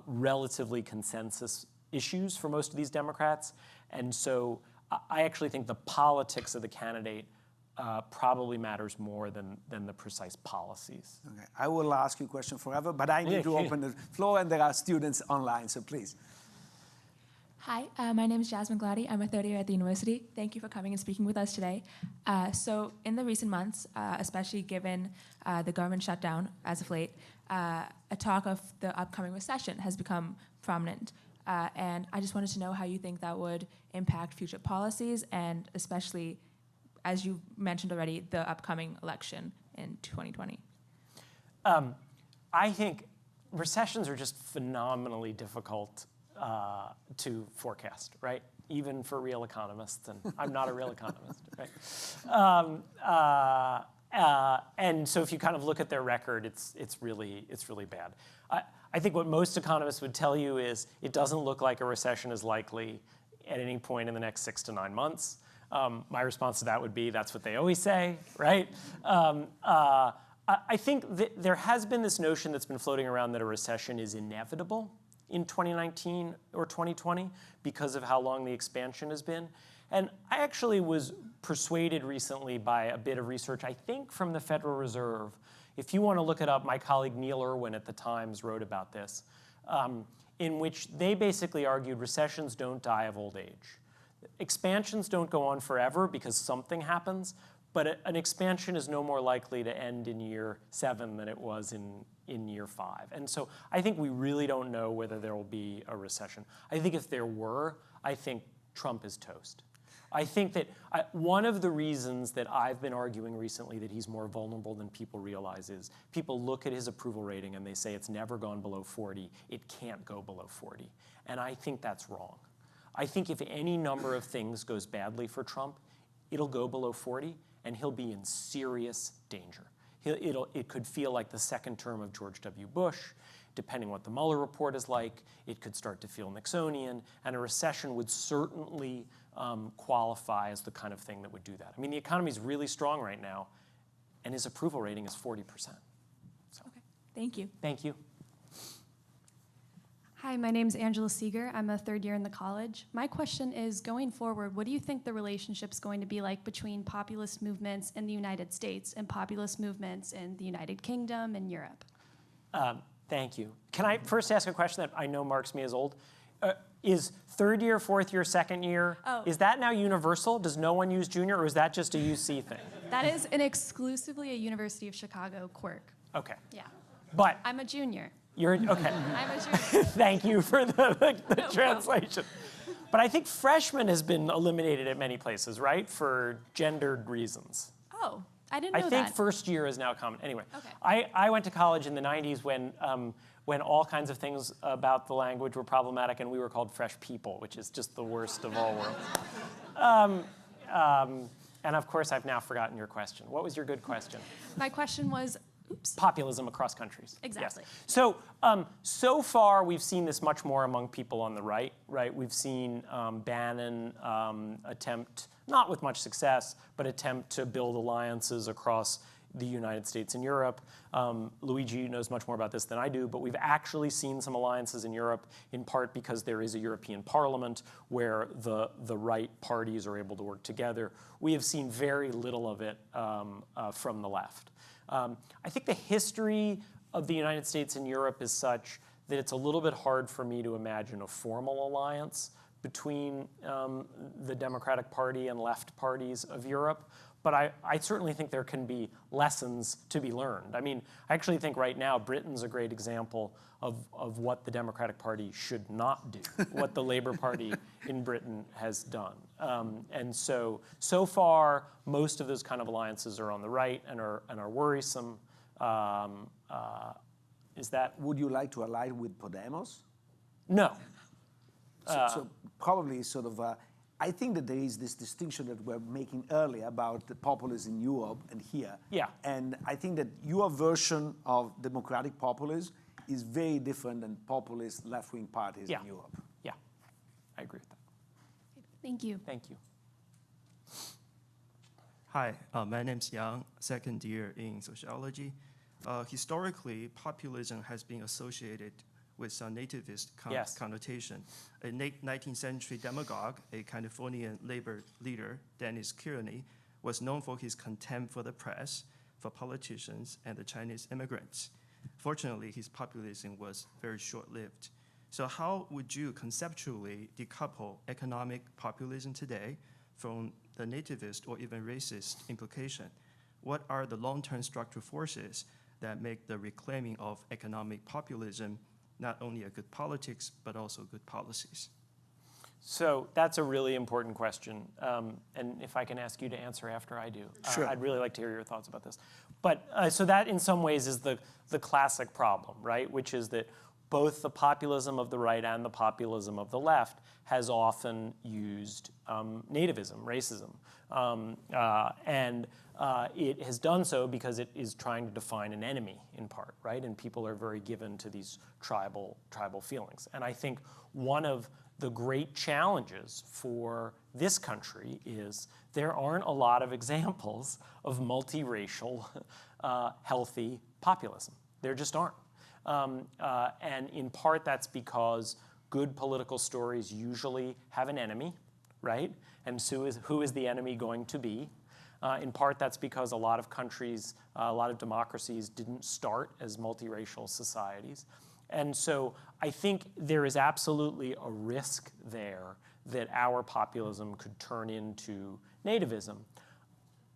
relatively consensus issues for most of these Democrats. And so I actually think the politics of the candidate probably matters more than the precise policies. Okay. I will ask you a question forever, but I need to open the floor, and there are students online, so please. Hi, my name is Jasmine Glady. I'm a third year at the university. Thank you for coming and speaking with us today. So in the recent months, especially given the government shutdown as of late, a talk of the upcoming recession has become prominent. And I just wanted to know how you think that would impact future policies, and especially, as you mentioned already, the upcoming election in 2020. I think recessions are just phenomenally difficult to forecast, right? Even for real economists, and I'm not a real economist, right? And so if you kind of look at their record, it's really bad. I think what most economists would tell you is it doesn't look like a recession is likely at any point in the next 6 to 9 months. My response to that would be, that's what they always say, right? I think there has been this notion that's been floating around that a recession is inevitable in 2019 or 2020 because of how long the expansion has been. And I actually was persuaded recently by a bit of research, I think from the Federal Reserve. If you want to look it up, my colleague Neil Irwin at the Times wrote about this, in which they basically argued recessions don't die of old age. Expansions don't go on forever because something happens, but an expansion is no more likely to end in year 7 than it was in year 5. And so I think we really don't know whether there will be a recession. I think if there were, I think Trump is toast. I think that one of the reasons that I've been arguing recently that he's more vulnerable than people realize is people look at his approval rating and they say it's never gone below 40. It can't go below 40. And I think that's wrong. I think if any number of things goes badly for Trump, it'll go below 40 and he'll be in serious danger. It could feel like the second term of George W. Bush. Depending what the Mueller report is like, it could start to feel Nixonian, and a recession would certainly qualify as the kind of thing that would do that. I mean, the economy is really strong right now, and his approval rating is 40%. So. Okay, thank you. Thank you. Hi, my name is Angela Seeger. I'm a third year in the college. My question is, going forward, what do you think the relationship's going to be like between populist movements in the United States and populist movements in the United Kingdom and Europe? Thank you. Can I first ask a question that I know marks me as old? Is third year, fourth year, second year, is that now universal? Does no one use junior, or is that just a UC thing? That is an exclusively a University of Chicago quirk. Okay. Yeah. But I'm a junior. you're, okay. I'm a junior. Thank you for the No translation. But I think freshman has been eliminated at many places, right? For gendered reasons. Oh, I didn't know I that. think first year is now common. Anyway, Okay. I went to college in the 90s when all kinds of things about the language were problematic, and we were called fresh people, which is just the worst of all worlds. And of course, I've now forgotten your question. What was your good question? My question was, oops. Populism across countries. Exactly. Yes. So, so far, we've seen this much more among people on the right, right? We've seen Bannon attempt, not with much success, but attempt to build alliances across the United States and Europe. Luigi knows much more about this than I do, but we've actually seen some alliances in Europe, in part because there is a European Parliament where the right parties are able to work together. We have seen very little of it from the left. I think the history of the United States and Europe is such that it's a little bit hard for me to imagine a formal alliance between the Democratic Party and left parties of Europe. But I certainly think there can be lessons to be learned. I mean, I actually think right now Britain's a great example of what the Democratic Party should not do, what the Labour Party in Britain has done. And so far, most of those kind of alliances are on the right and are worrisome. Is that? Would you like to ally with Podemos? No. So probably sort of, I think that there is this distinction that we're making earlier about the populists in Europe and here. Yeah. And I think that your version of democratic populism is very different than populist left-wing parties in Europe. Yeah, I agree with that. Thank you. Thank you. Hi, my name's Yang, second year in sociology. Historically, populism has been associated with some nativist connotation. A 19th century demagogue, a Californian labor leader, Dennis Kearney, was known for his contempt for the press, for politicians, and the Chinese immigrants. Fortunately, his populism was very short-lived. So how would you conceptually decouple economic populism today from the nativist or even racist implication? What are the long-term structural forces that make the reclaiming of economic populism not only a good politics, but also good policies? So that's a really important question. And if I can ask you to answer after I do, Sure. I'd really like to hear your thoughts about this. But so that in some ways is the classic problem, right? Which is that both the populism of the right and the populism of the left has often used nativism, racism. And it has done so because it is trying to define an enemy in part, right? And people are very given to these tribal feelings. And I think one of the great challenges for this country is there aren't a lot of examples of multiracial, healthy populism. There just aren't. And in part that's because good political stories usually have an enemy, right? And so who is the enemy going to be? In part that's because a lot of countries, a lot of democracies didn't start as multiracial societies. And so I think there is absolutely a risk there that our populism could turn into nativism.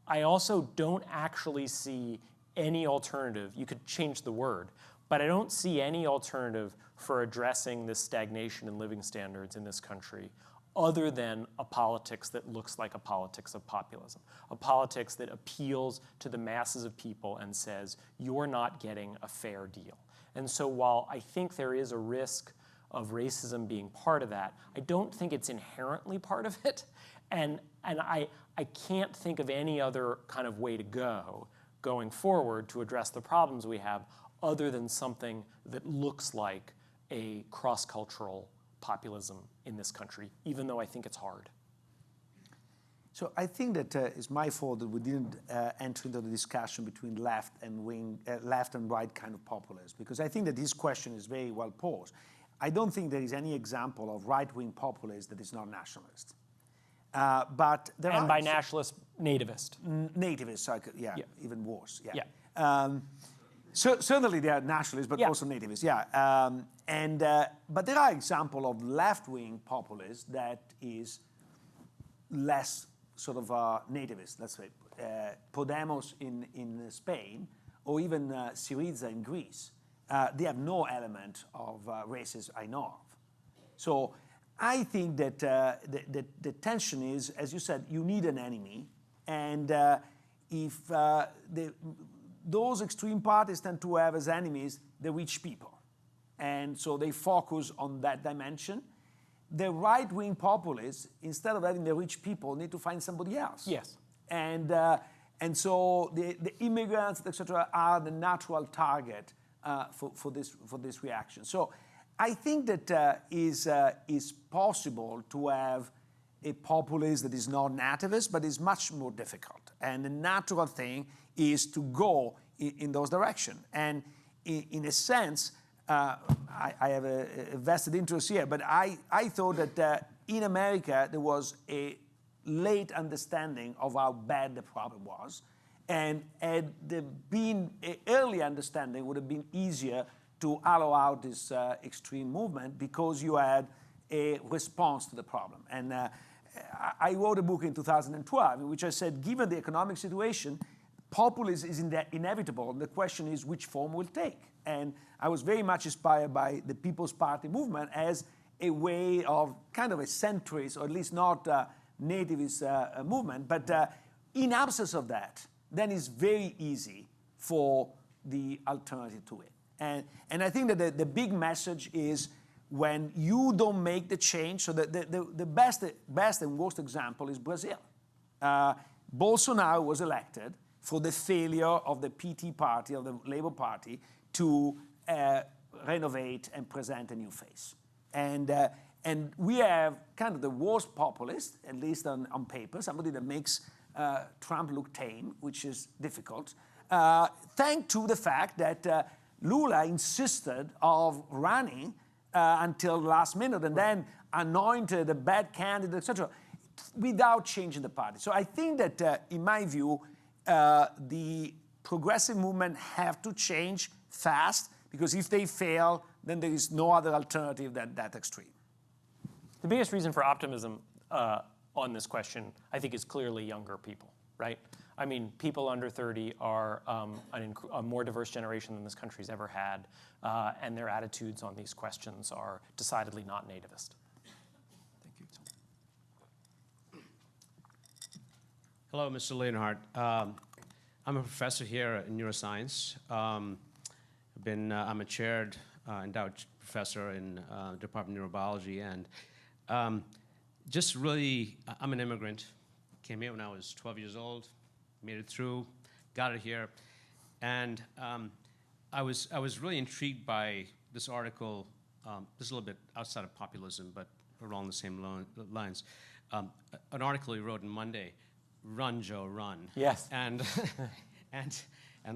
I also don't actually see any alternative. You could change the word, but I don't see any alternative for addressing this stagnation in living standards in this country other than a politics that looks like a politics of populism, a politics that appeals to the masses of people and says, you're not getting a fair deal. And so while I think there is a risk of racism being part of that, I don't think it's inherently part of it. And I can't think of any other kind of way to go going forward to address the problems we have other than something that looks like a cross-cultural populism in this country, even though I think it's hard. So I think that it's my fault that we didn't enter into the discussion between left and right kind of populists, because I think that this question is very well posed. I don't think there is any example of right-wing populist that is not nationalist. But there and are by nationalist, nativist. Nativist, yeah, Yeah. even worse. Yeah. Yeah. So certainly they are nationalists, but Yeah. also nativists. Yeah. But there are examples of left-wing populists that is less sort of nativist. Let's say Podemos in Spain, or even Syriza in Greece. They have no element of racism I know of. So I think that the tension is, as you said, you need an enemy, and if those extreme parties tend to have as enemies the rich people, and so they focus on that dimension. The right-wing populists, instead of having the rich people, need to find somebody else. Yes. And so the immigrants, etc., are the natural target for this reaction. So I think that is possible to have a populist that is not nativist, but is much more difficult. And the natural thing is to go in those directions. And in a sense, I have a vested interest here, but I thought that in America there was a late understanding of how bad the problem was. And had there been an early understanding, would have been easier to allow out this extreme movement, because you had a response to the problem. And I wrote a book in 2012 in which I said, given the economic situation, populism is inevitable. The question is which form will take. And I was very much inspired by the People's Party movement as a way of kind of a centrist, or at least not nativist movement. But in absence of that, then it's very easy for the alternative to it. And I think that the big message is when you don't make the change, so the best and worst example is Brazil. Bolsonaro was elected for the failure of the PT party, of the Labour Party, to renovate and present a new face. And we have kind of the worst populist, at least on paper, somebody that makes Trump look tame, which is difficult, thanks to the fact that Lula insisted of running until the last minute and then anointed a bad candidate, etc., without changing the party. So I think that, in my view, the progressive movement have to change fast, because if they fail, then there is no other alternative than that extreme. The biggest reason for optimism on this question, I think, is clearly younger people, right? I mean, people under 30 are a more diverse generation than this country's ever had, and their attitudes on these questions are decidedly not nativist. Thank you. Hello, Mr. Leonhardt. I'm a professor here in neuroscience. I'm a chaired endowed professor in the Department of Neurobiology, and just really, I'm an immigrant. Came here when I was 12 years old. Made it through, got it here, and I was really intrigued by this article. This is a little bit outside of populism, but along the same lines. An article he wrote in Monday, "Run, Joe, run." Yes. And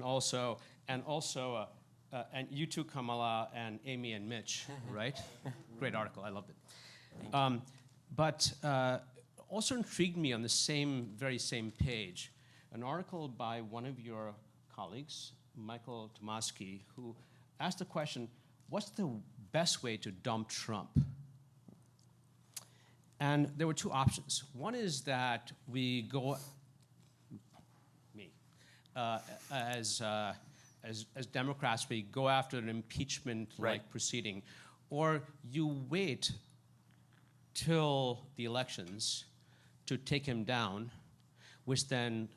also, and you too, Kamala, and Amy and Mitch, right? Great article. I loved it. But also intrigued me on the very same page. An article by one of your colleagues, Michael Tomasky, who asked the question, what's the best way to dump Trump? And there were two options. One is that we go, as Democrats, we go after an impeachment-like proceeding, or you wait till the elections to take him down, which then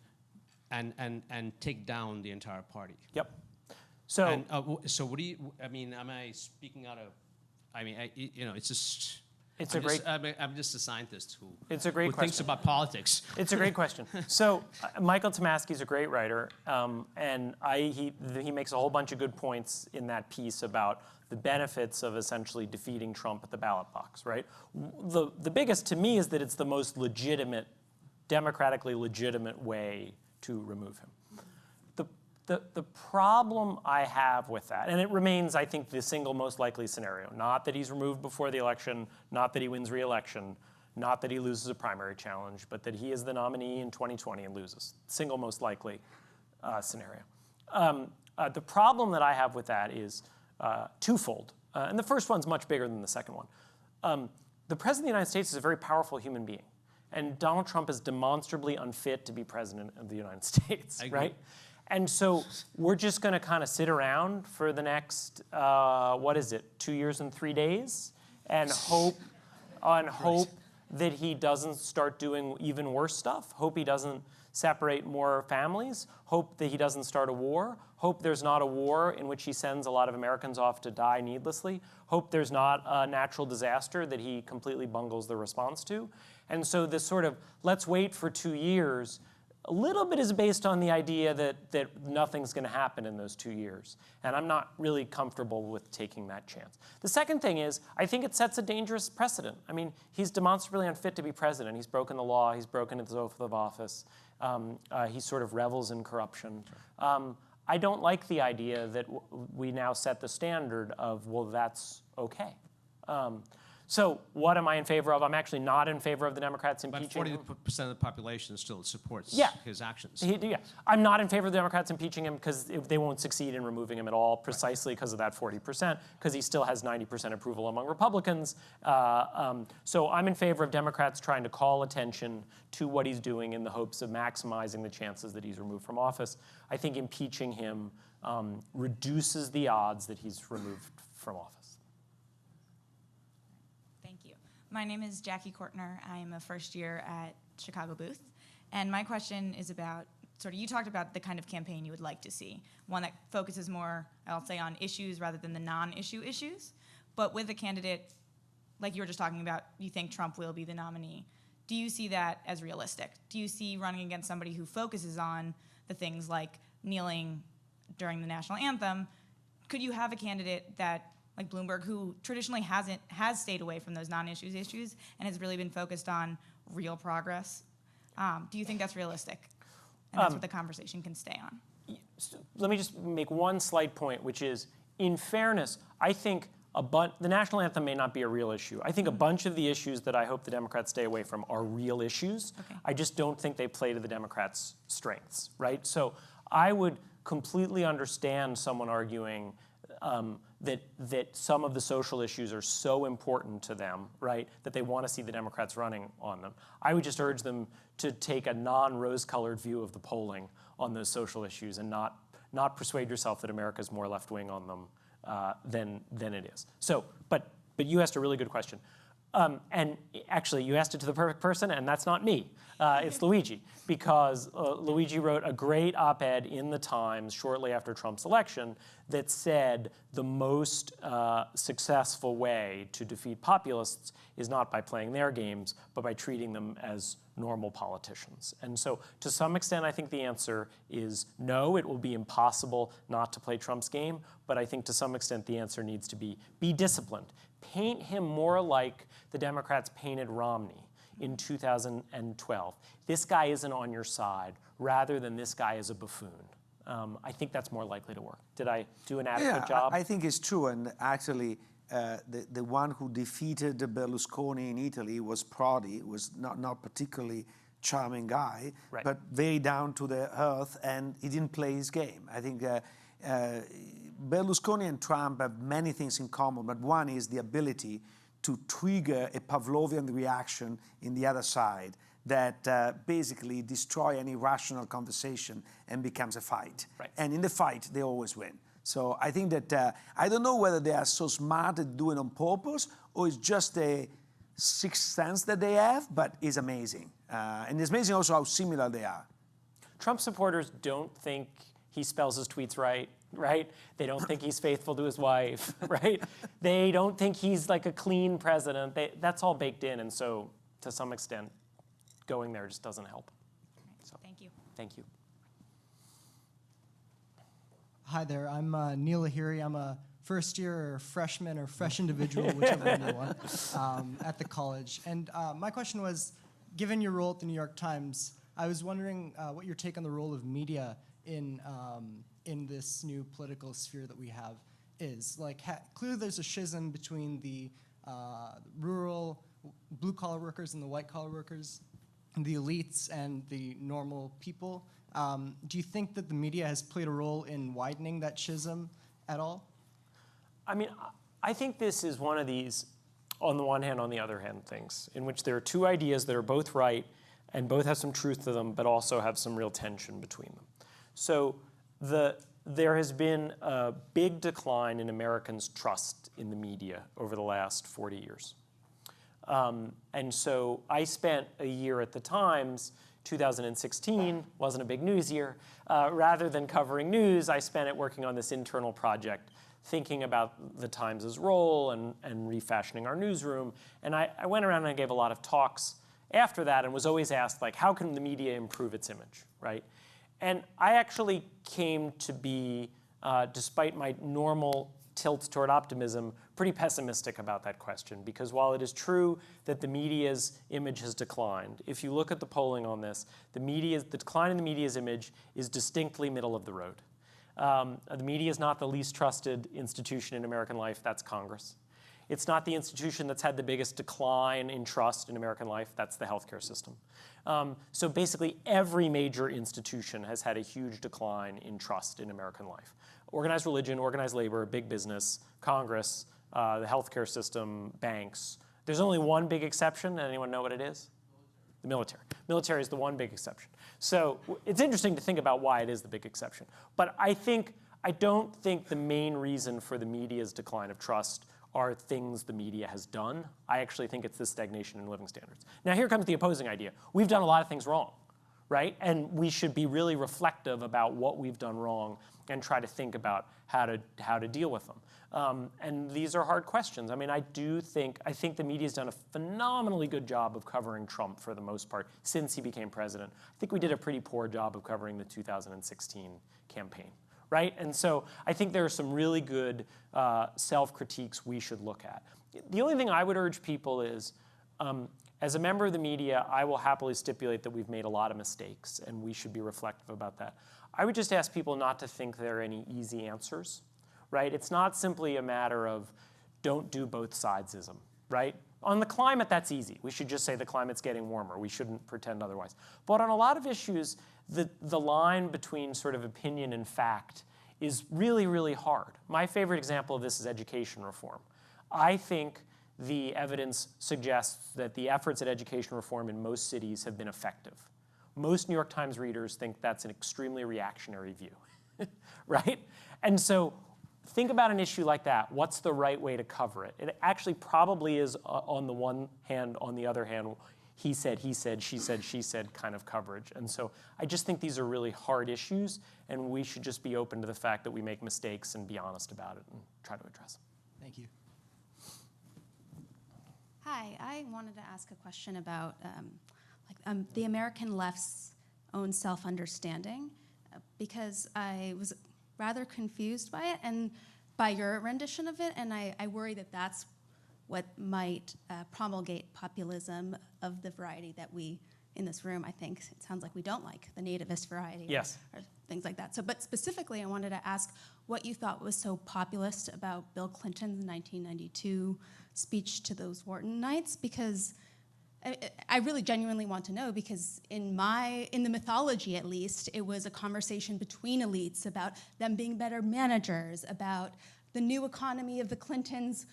and take down the entire party. Yep. So, so what do you? I mean, am I speaking out of? I mean, it's just. It's I'm just a scientist who. It's a great who question. Thinks about politics. It's a great question. So, Michael Tomasky is a great writer, and he makes a whole bunch of good points in that piece about the benefits of essentially defeating Trump at the ballot box. Right. The biggest to me is that it's the most legitimate, democratically legitimate way to remove him. The problem I have with that, and it remains, I think, the single most likely scenario, not that he's removed before the election, not that he wins re-election, not that he loses a primary challenge, but that he is the nominee in 2020 and loses. Single most likely scenario. The problem that I have with that is twofold. And the first one's much bigger than the second one. The President of the United States is a very powerful human being. And Donald Trump is demonstrably unfit to be President of the United States, right? And so we're just going to kind of sit around for the next, 2 years and 3 days, and hope that he doesn't start doing even worse stuff, hope he doesn't separate more families, hope that he doesn't start a war, hope there's not a war in which he sends a lot of Americans off to die needlessly, hope there's not a natural disaster that he completely bungles the response to. And so this sort of, let's wait for 2 years, a little bit is based on the idea that nothing's going to happen in those 2 years. And I'm not really comfortable with taking that chance. The second thing is, I think it sets a dangerous precedent. I mean, he's demonstrably unfit to be president. He's broken the law. He's broken his oath of office. He sort of revels in corruption. I don't like the idea that we now set the standard of, well, that's okay. So what am I in favor of? I'm actually not in favor of the Democrats impeaching him. But 40% of the population still supports his actions. I'm not in favor of the Democrats impeaching him because they won't succeed in removing him at all, precisely because of that 40%, because he still has 90% approval among Republicans. So I'm in favor of Democrats trying to call attention to what he's doing in the hopes of maximizing the chances that he's removed from office. I think impeaching him reduces the odds that he's removed from office. My name is Jackie Kortner. I'm a first year at Chicago Booth. And my question is about, you talked about the kind of campaign you would like to see, one that focuses more, I'll say, on issues rather than the non-issue issues. But with a candidate, like you were just talking about, you think Trump will be the nominee. Do you see that as realistic? Do you see running against somebody who focuses on the things like kneeling during the national anthem? Could you have a candidate that, like Bloomberg, who traditionally has stayed away from those non-issues issues and has really been focused on real progress? Do you think that's realistic? And that's what the conversation can stay on? Let me just make one slight point, which is, in fairness, I think the national anthem may not be a real issue. I think a bunch of the issues that I hope the Democrats stay away from are real issues. Okay. I just don't think they play to the Democrats' strengths, right? So I would completely understand someone arguing that some of the social issues are so important to them, right, that they want to see the Democrats running on them. I would just urge them to take a non-rose-colored view of the polling on those social issues and not persuade yourself that America's more left-wing on them than it is. So, but you asked a really good question. And actually, you asked it to the perfect person, and that's not me. It's Luigi, because Luigi wrote a great op-ed in the Times shortly after Trump's election that said the most successful way to defeat populists is not by playing their games, but by treating them as normal politicians. And so, to some extent, I think the answer is no, it will be impossible not to play Trump's game, but I think to some extent the answer needs to be disciplined. Paint him more like the Democrats painted Romney in 2012. This guy isn't on your side, rather than this guy is a buffoon. I think that's more likely to work. Did I do an adequate job? I think it's true, and actually the one who defeated Berlusconi in Italy was Prodi, was not particularly charming guy, right, but very down to the earth, and he didn't play his game. I think Berlusconi and Trump have many things in common, but one is the ability to trigger a Pavlovian reaction in the other side that basically destroy any rational conversation and becomes a fight. Right. And in the fight, they always win. So I think that, I don't know whether they are so smart at doing it on purpose or it's just a sixth sense that they have, but it's amazing. And it's amazing also how similar they are. Trump supporters don't think he spells his tweets right? They don't think he's faithful to his wife, right? They don't think he's like a clean president. That's all baked in, and so to some extent, going there just doesn't help. So, thank you. Thank you. Hi there, I'm Neil Lahiri. I'm a first year or freshman or fresh individual, whichever one you want, at the college. And my question was, given your role at the New York Times, I was wondering what your take on the role of media in this new political sphere that we have is. Like, clearly there's a schism between the rural blue-collar workers and the white-collar workers, and the elites and the normal people. Do you think that the media has played a role in widening that schism at all? I mean, I think this is one of these, on the one hand, on the other hand things, in which there are two ideas that are both right and both have some truth to them, but also have some real tension between them. So there has been a big decline in Americans' trust in the media over the last 40 years. And so I spent a year at the Times, 2016, wasn't a big news year. Rather than covering news, I spent it working on this internal project, thinking about the Times' role and refashioning our newsroom. And I went around and I gave a lot of talks after that and was always asked, like, how can the media improve its image, right? And I actually came to be, despite my normal tilt toward optimism, pretty pessimistic about that question, because while it is true that the media's image has declined, if you look at the polling on this, the decline in the media's image is distinctly middle of the road. The media is not the least trusted institution in American life, that's Congress. It's not the institution that's had the biggest decline in trust in American life. That's the healthcare system. So basically, every major institution has had a huge decline in trust in American life. Organized religion, organized labor, big business, Congress, the healthcare system, banks. There's only one big exception. Anyone know what it is? The military. Military is the one big exception. So it's interesting to think about why it is the big exception. But I don't think the main reason for the media's decline of trust are things the media has done. I actually think it's the stagnation in living standards. Now here comes the opposing idea. We've done a lot of things wrong, right? And we should be really reflective about what we've done wrong and try to think about how to deal with them. And these are hard questions. I mean, I think the media's done a phenomenally good job of covering Trump for the most part since he became president. I think we did a pretty poor job of covering the 2016 campaign, right? And so I think there are some really good self-critiques we should look at. The only thing I would urge people is, as a member of the media, I will happily stipulate that we've made a lot of mistakes and we should be reflective about that. I would just ask people not to think there are any easy answers, right? It's not simply a matter of don't do both sidesism, right? On the climate, that's easy. We should just say the climate's getting warmer. We shouldn't pretend otherwise. But on a lot of issues, the line between sort of opinion and fact is really, really hard. My favorite example of this is education reform. I think the evidence suggests that the efforts at education reform in most cities have been effective. Most New York Times readers think that's an extremely reactionary view, right? And so think about an issue like that. What's the right way to cover it? It actually probably is on the one hand, on the other hand, he said, she said kind of coverage. And so I just think these are really hard issues, and we should just be open to the fact that we make mistakes and be honest about it and try to address them. Thank you. Hi, I wanted to ask a question about the American left's own self-understanding, because I was rather confused by it and by your rendition of it, and I worry that that's what might promulgate populism of the variety that we, in this room, I think it sounds like we don't like, the nativist variety. Yes. Or things like that. So, but specifically, I wanted to ask what you thought was so populist about Bill Clinton's 1992 speech to those Wharton Knights, because I really genuinely want to know, because in the mythology at least, it was a conversation between elites about them being better managers, about the new economy of the Clintons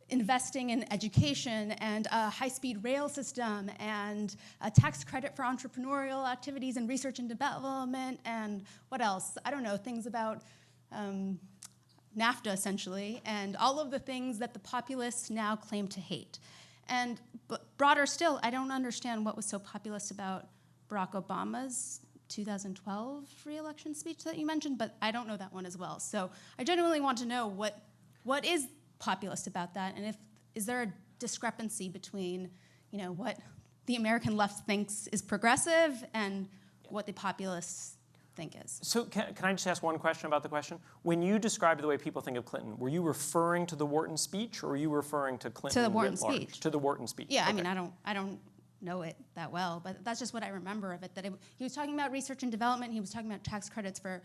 investing in education and a high-speed rail system and a tax credit for entrepreneurial activities and research and development and what else? I don't know, things about NAFTA essentially, and all of the things that the populists now claim to hate. And broader still, I don't understand what was so populist about Barack Obama's 2012 re-election speech that you mentioned, but I don't know that one as well. So I genuinely want to know what is populist about that, and is there a discrepancy between, what the American left thinks is progressive and what the populists think is? So can I just ask one question about the question? When you described the way people think of Clinton, were you referring to the Wharton speech, or were you referring to Clinton? To the Wharton writ large? speech. To the Wharton speech. Yeah, okay. I mean, I don't know it that well, but that's just what I remember of it. He was talking about research and development. He was talking about tax credits for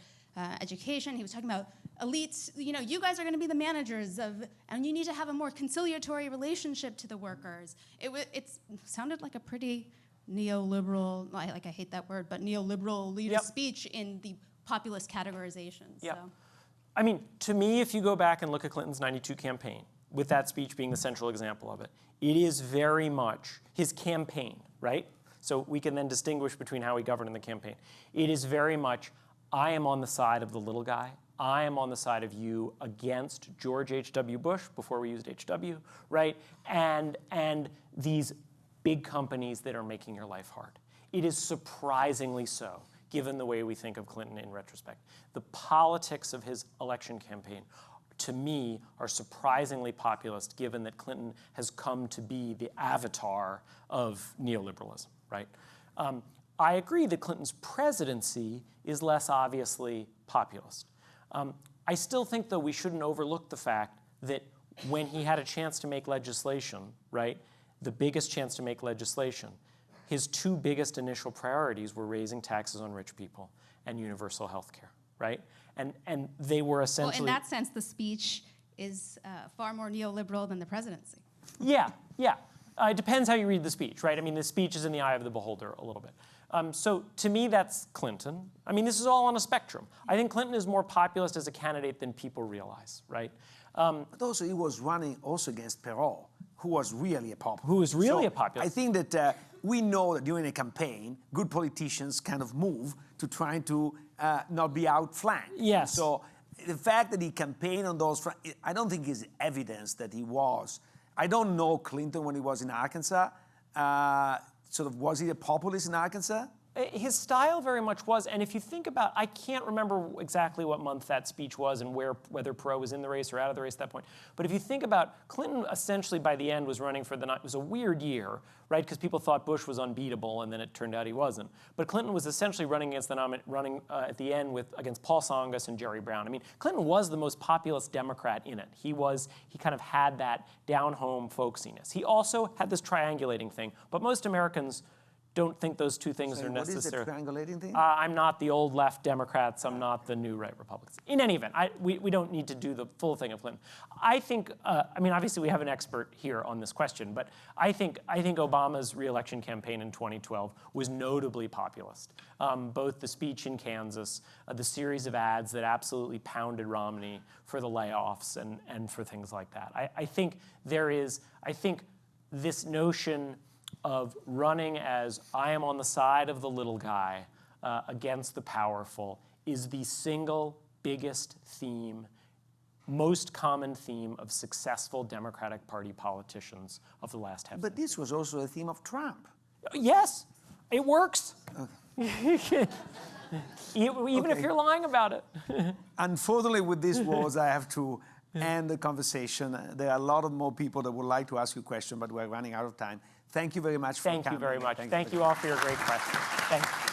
education. He was talking about elites. You guys are going to be the managers and you need to have a more conciliatory relationship to the workers. It sounded like a pretty neoliberal, I hate that word, but neoliberal elitist speech in the populist categorization. Yeah. So. I mean, to me, if you go back and look at Clinton's 92 campaign, with that speech being the central example of it, it is very much his campaign, right? So we can then distinguish between how he governed in the campaign. It is very much, I am on the side of the little guy. I am on the side of you against George H.W. Bush, before we used H.W., right? And these big companies that are making your life hard. It is surprisingly so, given the way we think of Clinton in retrospect. The politics of his election campaign, to me, are surprisingly populist, given that Clinton has come to be the avatar of neoliberalism, right? I agree that Clinton's presidency is less obviously populist. I still think, though, we shouldn't overlook the fact that when he had a chance to make legislation, right, the biggest chance to make legislation, his two biggest initial priorities were raising taxes on rich people and universal health care, right? And they were essentially... Well, in that sense, the speech is far more neoliberal than the presidency. Yeah. It depends how you read the speech, right? I mean, the speech is in the eye of the beholder a little bit. So to me, that's Clinton. I mean, this is all on a spectrum. I think Clinton is more populist as a candidate than people realize, right? But also he was running also against Perot, who was really a populist. Who was really a populist. I think that we know that during a campaign, good politicians kind of move to trying to not be outflanked. Yes. So the fact that he campaigned on those, I don't think is evidence that he was. I don't know Clinton when he was in Arkansas. Was he a populist in Arkansas? His style very much was, and if you think about, I can't remember exactly what month that speech was and whether Perot was in the race or out of the race at that point. But if you think about, Clinton essentially by the end was running for it was a weird year, right? Because people thought Bush was unbeatable, and then it turned out he wasn't. But Clinton was essentially running against at the end against Paul Tsongas and Jerry Brown. I mean, Clinton was the most populist Democrat in it. He kind of had that down-home folksiness. He also had this triangulating thing, but most Americans don't think those two things are necessary. What is the triangulating thing? I'm not the old left Democrats. I'm not the new right Republicans. In any event, we don't need to do the full thing of Clinton. I think, I mean, obviously we have an expert here on this question, but I think Obama's re-election campaign in 2012 was notably populist. Both the speech in Kansas, the series of ads that absolutely pounded Romney for the layoffs and for things like that. I think this notion of running as I am on the side of the little guy against the powerful is the single biggest theme, most common theme of successful Democratic Party politicians of the last half century. But this was also a theme of Trump. Yes, it works. Okay. Even if you're lying about it. Unfortunately, with these words, I have to end the conversation. There are a lot of more people that would like to ask you questions, but we're running out of time. Thank you very much for coming. Thank you very much. Thank you all for your great questions. Thank you.